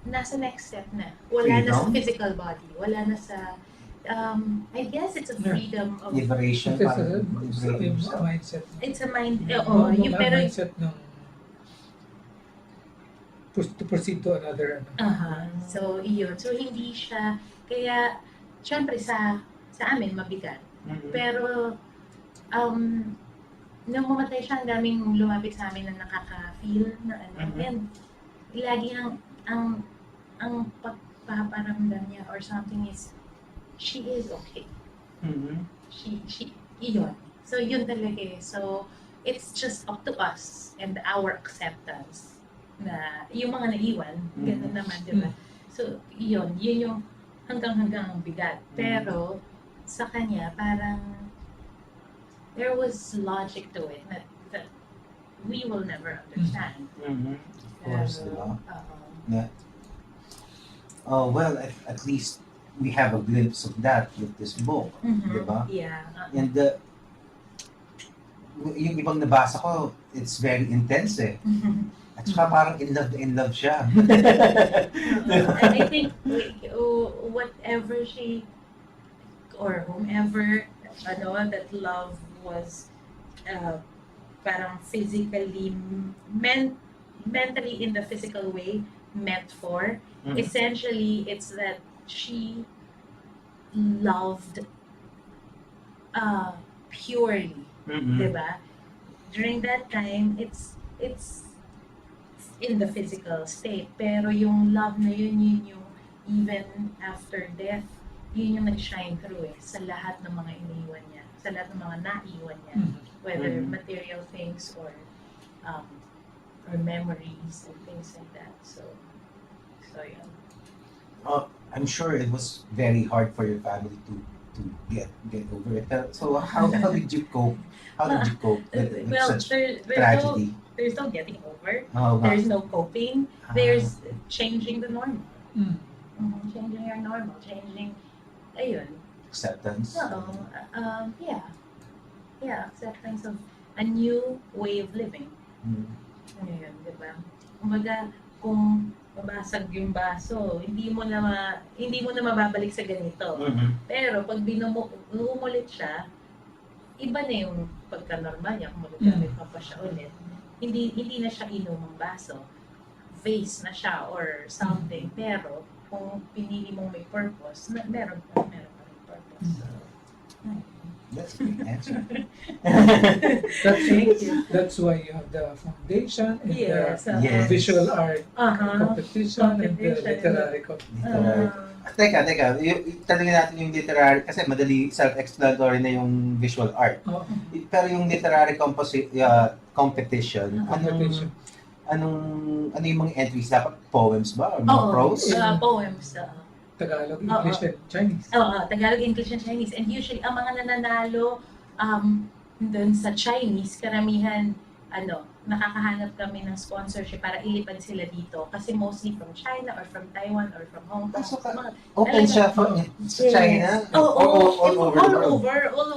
nasa next step na. Wala na sa physical body, wala na sa I guess it's a freedom of liberation. It's a mindset. It's a mind, Yung mindset ng to proceed to another. So, iyon. So, hindi siya, kaya, syempre sa amin, mabigat. Pero, nung mamatay siya, ang daming lumapit sa amin na nakaka-feel na ano. And, lagi ang pagpaparamdam niya or something is, she is okay. Iyon. So, yun talaga eh. So, it's just up to us and our acceptance na yung mga naiwan, gano'n naman, di ba? So, yun yung hanggang ang bigat. Pero, sa kanya, parang there was logic to it that we will never understand. Of course, di ba? Yeah. Oh, well, at least we have a glimpse of that with this book, di ba? Yeah. And yung ibang nabasa ko, it's very intense eh. At saka parang in love siya. I think whatever she or whomever that love was parang physically, mentally in the physical way meant for. Essentially, it's that she loved purely, diba? During that time, it's in the physical state, pero yung love na yun yung even after death, yun yung nag-shine through sa lahat ng mga iniwan niya, sa lahat ng mga naiwan niya, whether material things or memories and things like that. So yeah. I'm sure it was very hard for your family to get over it. So how did you cope? How did you cope with such tragedy? There's no getting over. There's There's no coping. There's changing the normal. Changing your normal. Changing, ayun. Acceptance. Yeah, acceptance of a new way of living. Ayun, di ba? Kumbaga, kung mabasag yung baso, hindi mo na mababalik sa ganito. Pero pag umulit siya, iba na yung pagka-normal niya. Kung magagamit pa siya ulit, hindi na siya inumang baso. Vase na siya or something. Pero kung pinili mong may purpose, meron pa rin purpose. So, That's a great answer. That's, Thank you. that's why you have the foundation and Yes. the Yes. visual art Uh-huh. competition and the Competition. literary competition. Literary. Teka, tanongin natin yung literary, kasi madali, self-explanatory na yung visual art. Oh, Pero yung literary competition, competition. ano yung mga entries? Dapat poems ba? Or mga prose? Poems. Tagalog, English, and Chinese. Tagalog, English, and Chinese. And usually, ang mga nananalo dun sa Chinese, karamihan, nakakahanap kami ng sponsorship para ilipad sila dito. Kasi mostly from China or from Taiwan or from Hong Kong. So, Mga- open siya sa China? All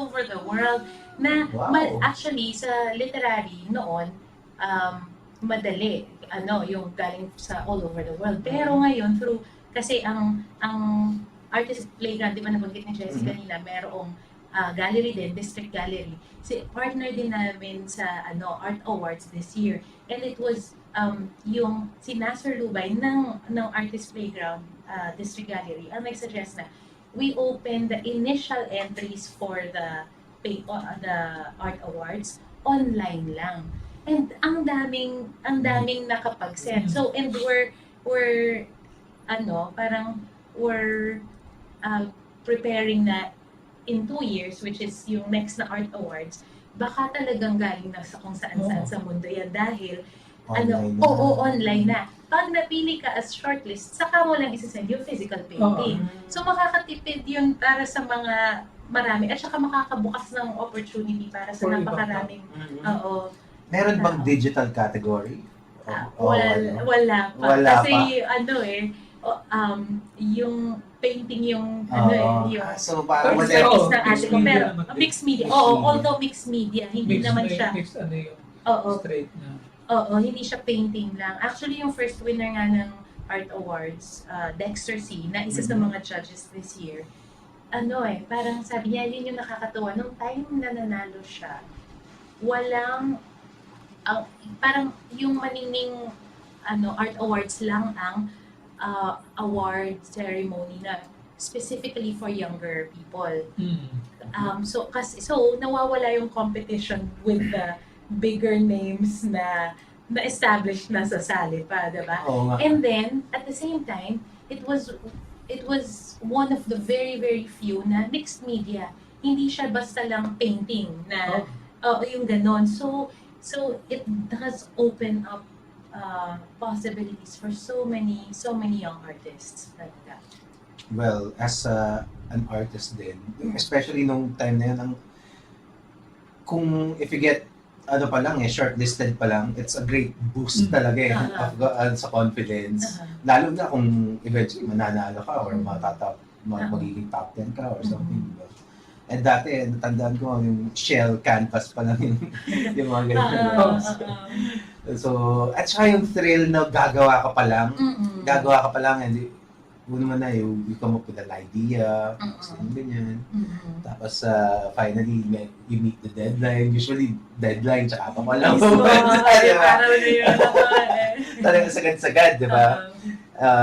over the world. Na Wow. actually sa literary noon, madali yung galing sa all over the world. Pero ngayon kasi ang artist playground, di ba nabanggit ni Jesse kanina, merong gallery din, district gallery. Partner din namin sa art awards this year. And it was yung sinasurlubay ng artist playground district gallery ang nag-suggest na we open the initial entries for the art awards online lang. And ang daming nakapag-send. So, and we're preparing na in 2 years, which is yung next na art awards, baka talagang galing na sa kung saan-saan sa mundo yan dahil online na. Pag napili ka as shortlist, saka mo lang isasend yung physical painting. So makakatipid yun para sa mga marami at saka makakabukas ng opportunity para sa napakaraming Meron bang digital category? Wala pa. Wala Kasi yung painting yung so parang expertise ng ate mixed ko. media Pero naman din. mixed media. Mixed media. Although mixed media, hindi naman siya. Mixed yung straight na. Hindi siya painting lang. Actually, yung first winner nga ng art awards, Dexter C, na isa sa mga judges this year, parang sabi niya, yun yung nakakatuwa. Nung time na nanalo siya, walang, parang yung Maningning art awards lang ang award ceremony na specifically for younger people. So nawawala yung competition with the bigger names na established na sa sali pa, diba? And then at the same time, it was one of the very very few na mixed media. Hindi siya basta lang painting na yung ganon. So it does open up possibilities for so many young artists. Well, as an artist din, especially nung time na yun, if you get shortlisted pa lang, it's a great boost talaga sa confidence. Lalo na kung eventually mananalo ka or magiging top 10 ka or something. And dati, natandaan ko yung shell canvas pa lang yung mga ganyan. So, at saka yung thrill na gagawa ka pa lang, and naman na, you come up with an idea, ganyan. Tapos, finally, you meet the deadline. Usually, deadline, tsaka pa lang. Talagang sagad-sagad, di ba?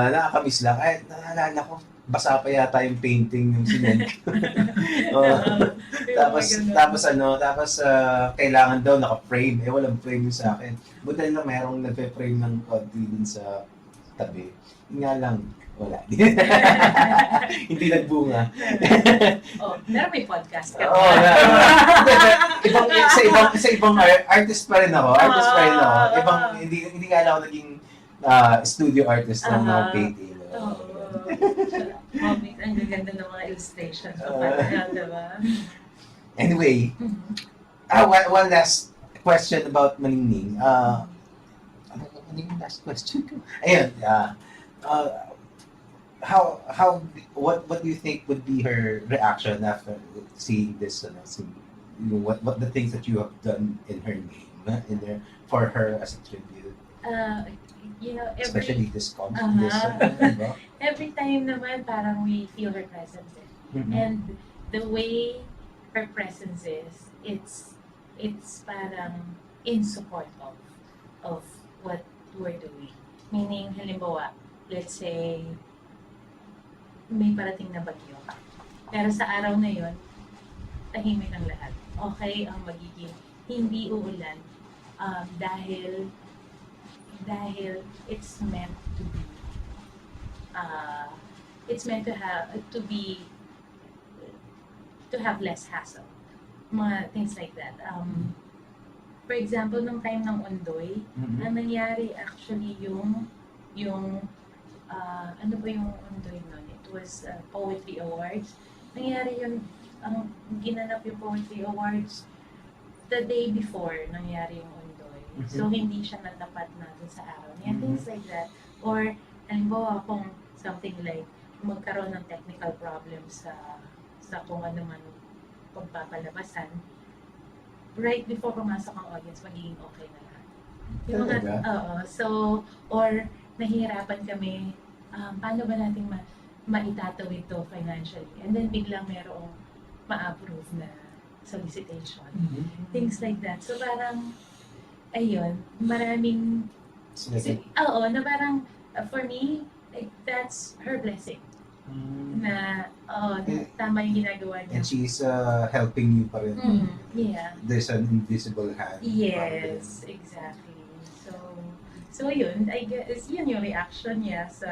Nakakamiss lang. Ay, naalala ko, basa pa yata yung painting yung sinend ko. Tapos kailangan daw naka-frame. Walang frame yung sa akin. Buti lang merong nagpe-frame ng konti din sa tabi. Yung nga lang, wala. Hindi nagbunga. Pero may podcast ka. Sa ibang artist pa rin ako. Hindi nga lang ako naging studio artist ng mga painting. Ang gaganda ng mga illustrations. Diba? Anyway, one last question about Maningning. Ano yung last question? Ayun, what do you think would be her reaction after seeing this? What the things that you have done in her name, for her as a tribute? Especially this every time naman parang we feel her presence and the way her presence is, it's parang in support of what we're doing. Meaning, halimbawa, let's say may parating na bagyo, pero sa araw na yon tahimik ang lahat. Okay ang magiging hindi uulan dahil it's meant to be it's meant to have less hassle. Mga things like that. For example, nung time ng Ondoy, ang nangyari actually yung ano ba yung Ondoy nun? It was Poetry Awards. Nangyari yun, ang ginanap yung Poetry Awards the day before nangyari yung Ondoy. So, hindi siya natapat natin sa araw niya. Things like that. Or, halimbawa, kung something like magkaroon ng technical problems sa kung ano man pagpapalabasan, right before pumasok ang audience, magiging okay na lahat. Yung mga, so, or nahihirapan kami, paano ba natin maitatawid ito financially? And then biglang merong ma-approve na solicitation. Things like that. So parang, ayun, maraming, na parang, for me, like, that's her blessing. Na tama yung ginagawa niya. And she's helping you pa rin. Yeah. There's an invisible hand. Yes, exactly. So yun, I guess, yun yung reaction niya sa,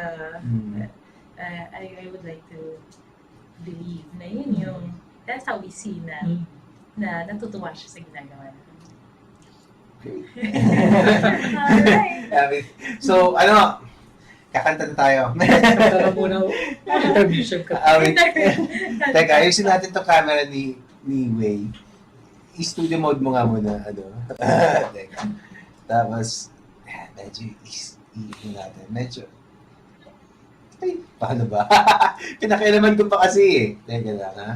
I would like to believe na yun yung, that's how we see na natutuwa siya sa ginagawa niya. Okay. Alright. So, kakanta na tayo. Kanta na muna, intermission ka. Teka, ayusin natin itong camera ni Wei. I-studio mode mo nga muna. Teka. Tapos, medyo i-ihin natin. Medyo, ay, paano ba? Pinakailaman ko pa kasi eh. Teka lang, ha?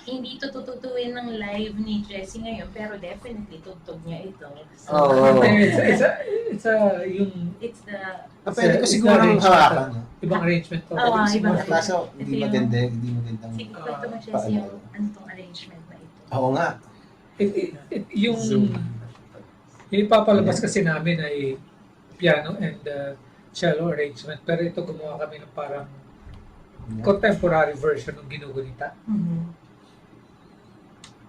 Hindi to tututuin ng live ni Jesse ngayon, pero definitely tugtog niya ito. So, It's the Pwede ko siguro ng hawakan. ibang arrangement to. ibang Kaso, Ito hindi yung- magandang sige, kwento mo Jesse yung ano tong arrangement na ito. Oo nga. Yung ipapalabas kasi namin ay piano and cello arrangement, pero ito gumawa kami ng parang contemporary version ng Ginugunita.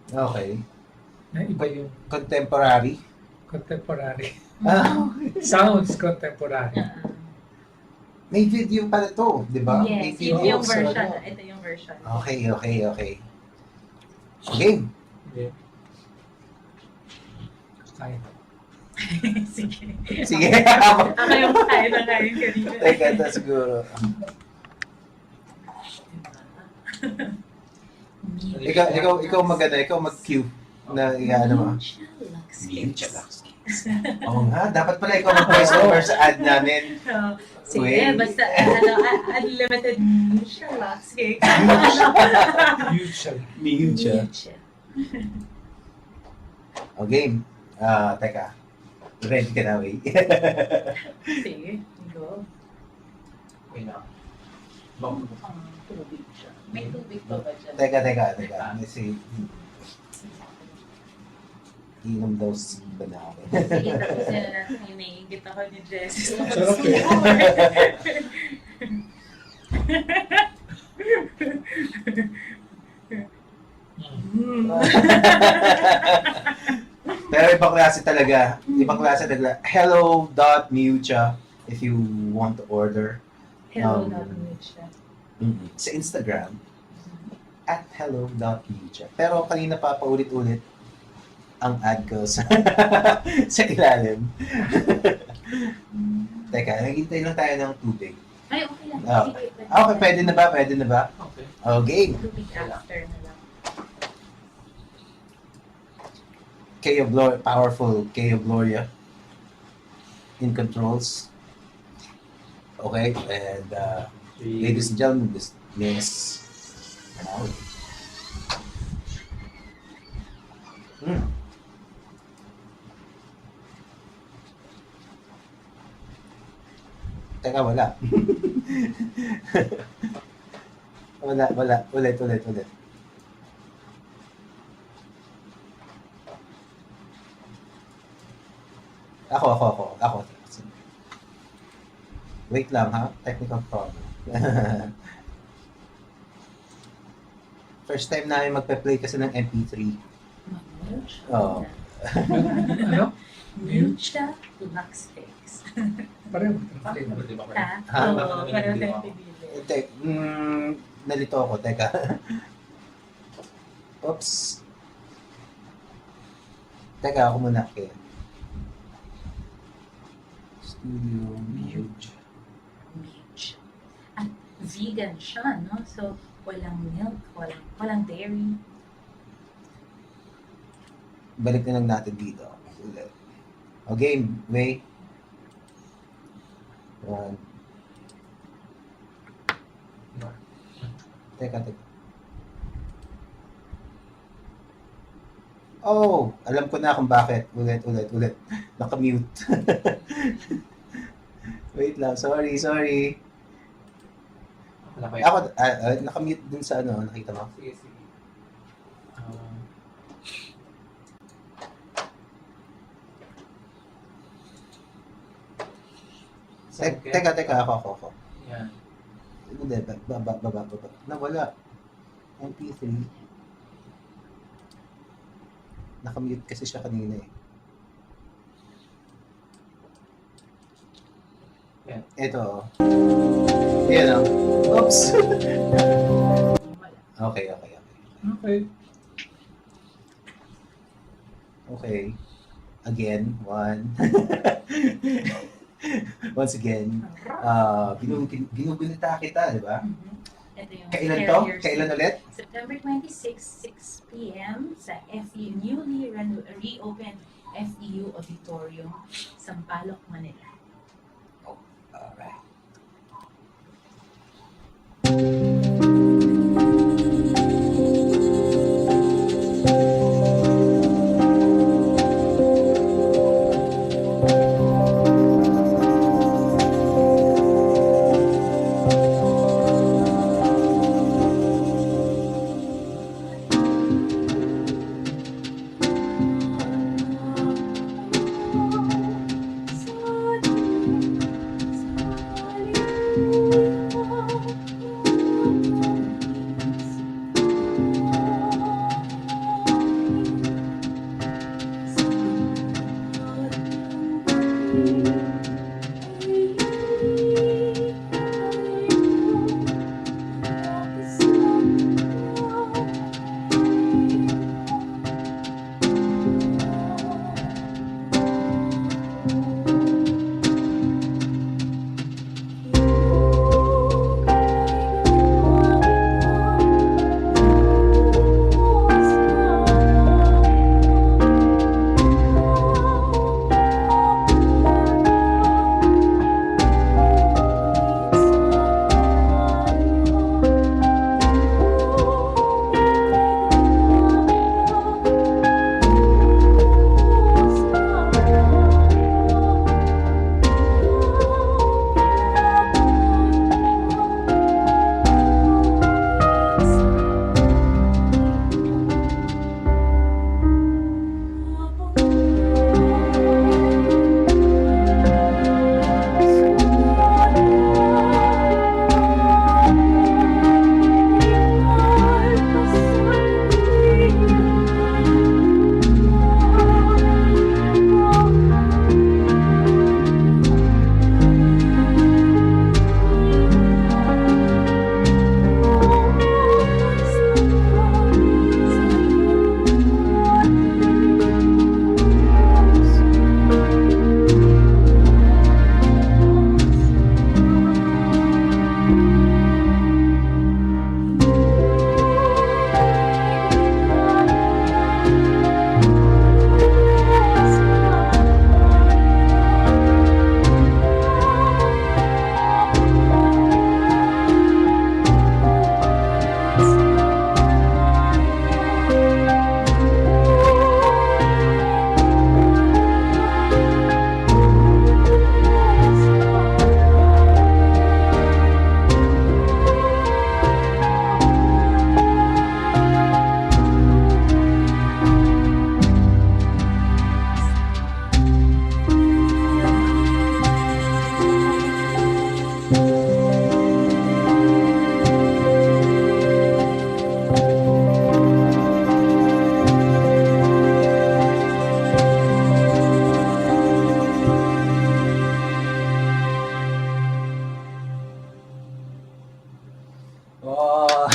Okay. Na iba yung Contemporary. contemporary. Okay. Sounds contemporary. May video pala to, di ba? May Yes, video yun yung sa version. ano. Ito yung version. Okay. Game. Kaya. Sige. Sige. Ako yung kaya na ngayon kanina. Teka, ito siguro. Ikaw maganda, ikaw mag-cue na ano mo. Oo nga, dapat pala ikaw mag-voice over sa ad namin. Sige, Wait. basta unlimited Sherlock's cake. Usually. O game. Teka. Ready ka na, Wei. Sige, go. Tubig siya. May tubig pa ba dyan? Teka. Kasi inom daw si Banaue. Sige, tapos na natin yung naiingit ako ni Jesse. Sarap Pero ibang klase talaga. Hello.mucha if you want to order. Hello, namin siya. Sa Instagram at hello.mucha. Pero kanina pa paulit-ulit ang ad ko sa ilalim. Teka, naghintay lang tayo ng tubig. Ay, okay lang. Sige, Okay, pwede na ba? Okay. Okay. Tubig after na lang. Powerful Keo Gloria in controls. Okay, and ladies and gentlemen, Miss Banaue. Teka, wala. wala. Ulit. Ako. Wait lang ha, technical problem. First time namin magpe-play kasi ng MP3. Mamute. Oo. Ano? Mute Lux Fix. Pareho. Flavor, di ba? Ha? Ha? Oo, pero tayo pipili. Nalito ako. Teka. Oops. Teka, ako muna. Okay. Studio Mute. Mute. At vegan siya, no? So, walang milk, walang dairy. Balik na lang natin dito. Ulit. O game, May. One. Teka. Oh, alam ko na kung bakit. Ulit. Nakamute. Wait lang, sorry. Wala kayo. Ako, nakamute dun sa ano, nakita mo? Sige, sige. Teka, ako. Yan. Hindi, baba. Nawala. MP3. Nakamute kasi siya kanina eh. Yan. Ito. Yan o. Oops. Okay. Okay. Again, one. Once again, Ginugunita Kita, di ba? Ito yung Kailan to? carriers. Kailan ulit? September 26, 6 p.m. sa FEU, newly reopened FEU Auditorium, Sampaloc, Manila. Alright.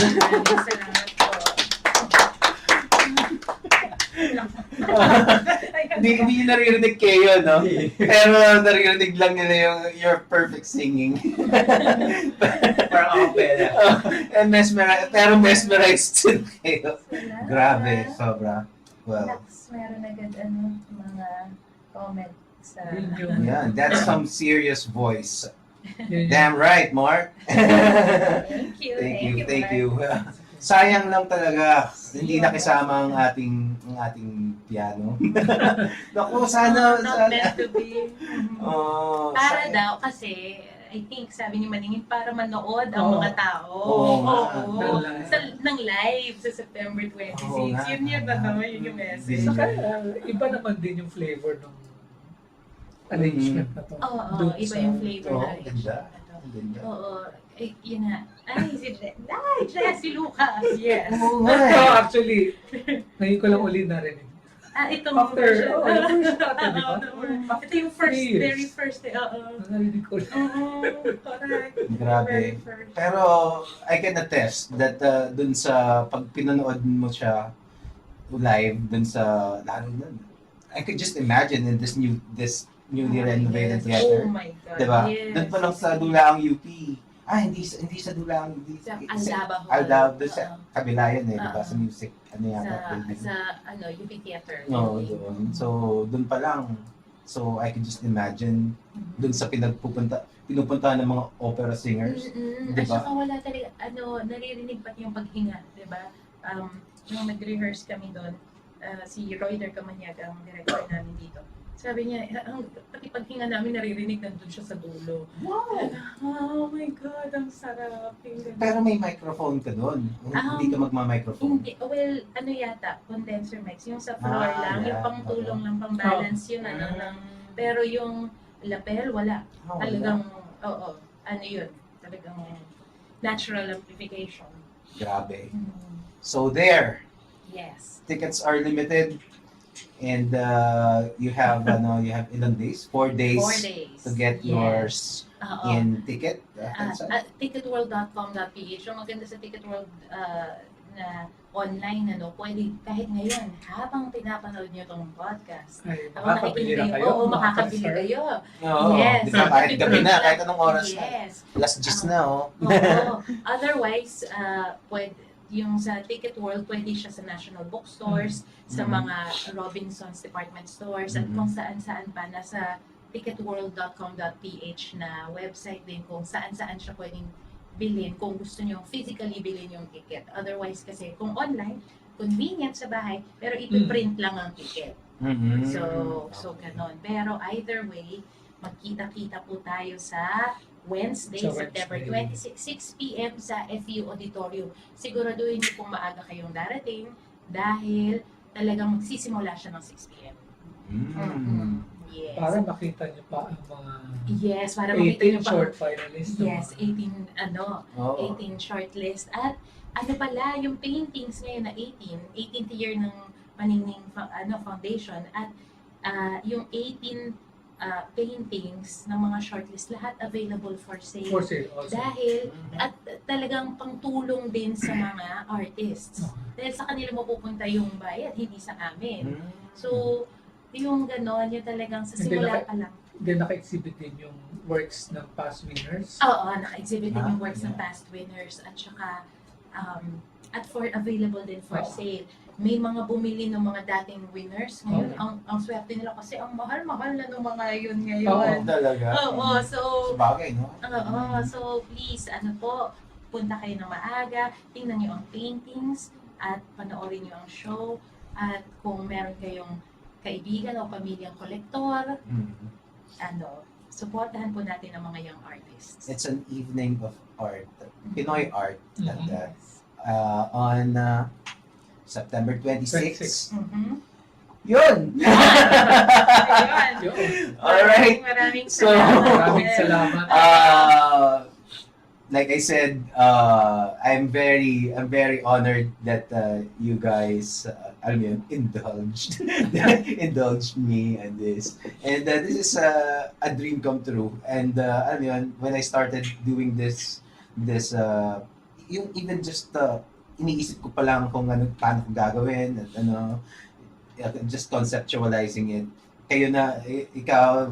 Maraming salamat po. Hindi nyo naririnig kayo, no? Pero naririnig lang nila yung your perfect singing. Parang acapella. And pero mesmerized din kayo. Salamat. Grabe, sobra. Well, Relax, meron agad mga comment sa... yeah, that's some serious voice. Yun, yun. Damn right, Mark. Thank you. Thank Mark. you. Sayang lang talaga, hindi nakisama ang ating piano. Naku, sana. Not meant to be. Oh, Para sayang. daw kasi, I think sabi ni Maningning, para manood ang Oo. mga tao. Oo nga. Oo. Ng live. Ng live sa September 26. Oo nga. Yun yun ba naman, yun yung message. Saka, iba naman din yung flavor ng arrangement na to. Oo, Dun iba sa- yung flavor Oo, na ganda. ito. Ang ganda. Oo. Eh, yun na. Ay, si Lucas. Yes. Oo nga Ito, eh. actually, ngayon ko lang uli narinig. Itong After, version. oh, yung first natin, di ba? Ito yung first, Years. very first. Oo. Narinig ko lang. Correct. Grabe. Very first. Pero I can attest that dun sa pag pinanood mo siya live dun sa lalo na I could just imagine in this newly renovated Oh theater. my God. Diba? Yes. Doon pa lang sa Dulaang UP. Hindi sa Dulaang UP. Sa Aldaba Hall. Aldaba, doon sa Oo. kabila yun eh, diba? Oo. Sa music, ano yata. building. Sa UP Theater. No, doon. So, doon pa lang. So, I can just imagine doon sa pinupuntahan ng mga opera singers. At Diba? saka wala talaga, naririnig pati yung paghinga, di ba? Nung nag-rehearse kami doon, si Reuter Kamanyag, ang director namin dito, sabi niya, pati paghinga namin naririnig nandun siya sa dulo. Wow! Oh my God, ang sarap. Pero may microphone ka doon. Hindi ka magma-microphone. Hindi, well, yata, condenser mics. Yung sa floor lang, yeah. yung pang-tulong lang, pang-balance yun, Pero yung lapel, wala. Oh, Talagang, yun, talagang natural amplification. grabe. So there, Yes. tickets are limited and you have ilang days? 4 days, 4 days. to get Yes. yours Oo. in ticket. Ticketworld.com.ph. Yung maganda sa Ticketworld na online, pwede kahit ngayon, habang pinapanood nyo tong podcast, Ay, habang makakabili na nakikinig kayo. oo, makakabili kayo. Oo, Yes. di ba? Kahit gabi na, kahit anong oras na. Yes. Last gist na, oh. Oo. Otherwise, yung sa Ticket World, pwede siya sa national bookstores, sa mga Robinsons department stores, at kung saan-saan pa, nasa ticketworld.com.ph na website din kung saan-saan siya pwedeng bilhin kung gusto nyo physically bilhin yung ticket. Otherwise kasi kung online, convenient sa bahay, pero ipiprint lang ang ticket. Mhm. So ganon. Pero either way, magkita-kita po tayo sa Wednesday, Sa September Wednesday. 26, 6 p.m. sa FU Auditorium. Siguraduhin niyo kung maaga kayong darating dahil talagang magsisimula siya ng 6 p.m. Yes. Para makita niyo pa ang mga Yes, para makita niyo 18 pa. short finalists. Yes, 18 Oo. 18 shortlist. At pala, yung paintings ngayon na 18th year ng Maningning Foundation at yung 18 paintings ng mga shortlist, lahat available for sale. For sale also. Dahil, at talagang pangtulong din sa mga artists. Dahil sa kanila mapupunta yung bayad, hindi sa amin. So, yung ganon, yung talagang sa simula pa lang. Then naka-exhibit din yung works ng past winners. Oo, naka-exhibit din yung works ng yeah. past winners at saka at for available din for Oo. sale. May mga bumili ng mga dating winners. Ngayon, Oo. ang swerte nila kasi ang mahal-mahal na ng mga yun Oo, ngayon. talaga. Oo, so Sabagay, no? so please, punta kayo ng maaga, tingnan niyo ang paintings at panoorin niyo ang show at kung meron kayong kaibigan o pamilyang kolektor, supportahan po natin ang mga young artists. It's an evening of art, Pinoy art, at Mhm. that. On September 26. Mhm. Yun! Ayun. Yun. Alright. Maraming So, Maraming salamat. Like I said, I'm very honored that you guys, indulged me in this, and this is a dream come true. And when I started doing this yung even just iniisip ko pa lang kung paano ko gagawin at just conceptualizing it. Kayo na, ikaw,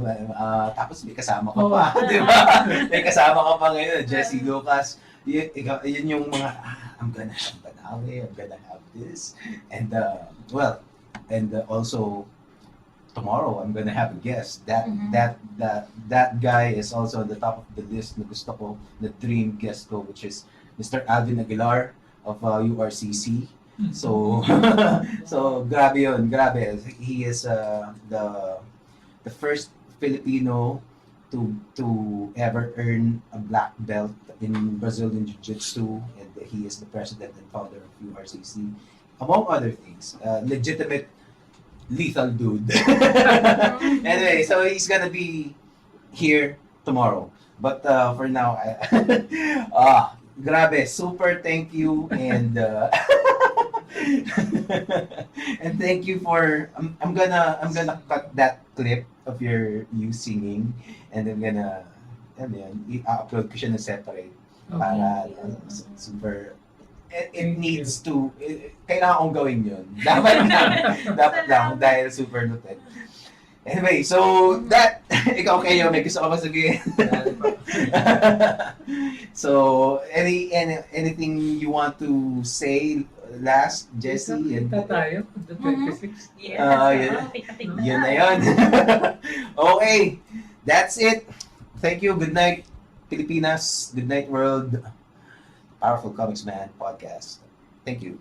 tapos may kasama ka pa, di ba? May kasama ka pa ngayon, Jesse Lucas. Yun yung mga, I'm gonna have Banaue, I'm gonna have this. And, also, tomorrow, I'm gonna have a guest. That guy is also on the top of the list na gusto ko, the dream guest ko, which is Mr. Alvin Aguilar of URCC. So, grabe yun, grabe. He is the first Filipino to ever earn a black belt in Brazilian Jiu-Jitsu, and he is the president and founder of URCC, among other things. Legitimate lethal dude. Anyway, so he's gonna be here tomorrow. But for now, grabe, super thank you, and and thank you for I'm gonna cut that clip of you singing, and I'm gonna i-upload ko siya na separate para super it needs to kailangan kong gawin yun. Dapat lang dahil super lupit. Anyway, so that ikaw kayo may gusto ka ba sabihin? So anything you want to say last, Jesse? Kita tayo, the 26th. Yun na yun. Okay, that's it. Thank you. Good night, Pilipinas. Good night, world. Powerful Comicsman podcast. Thank you.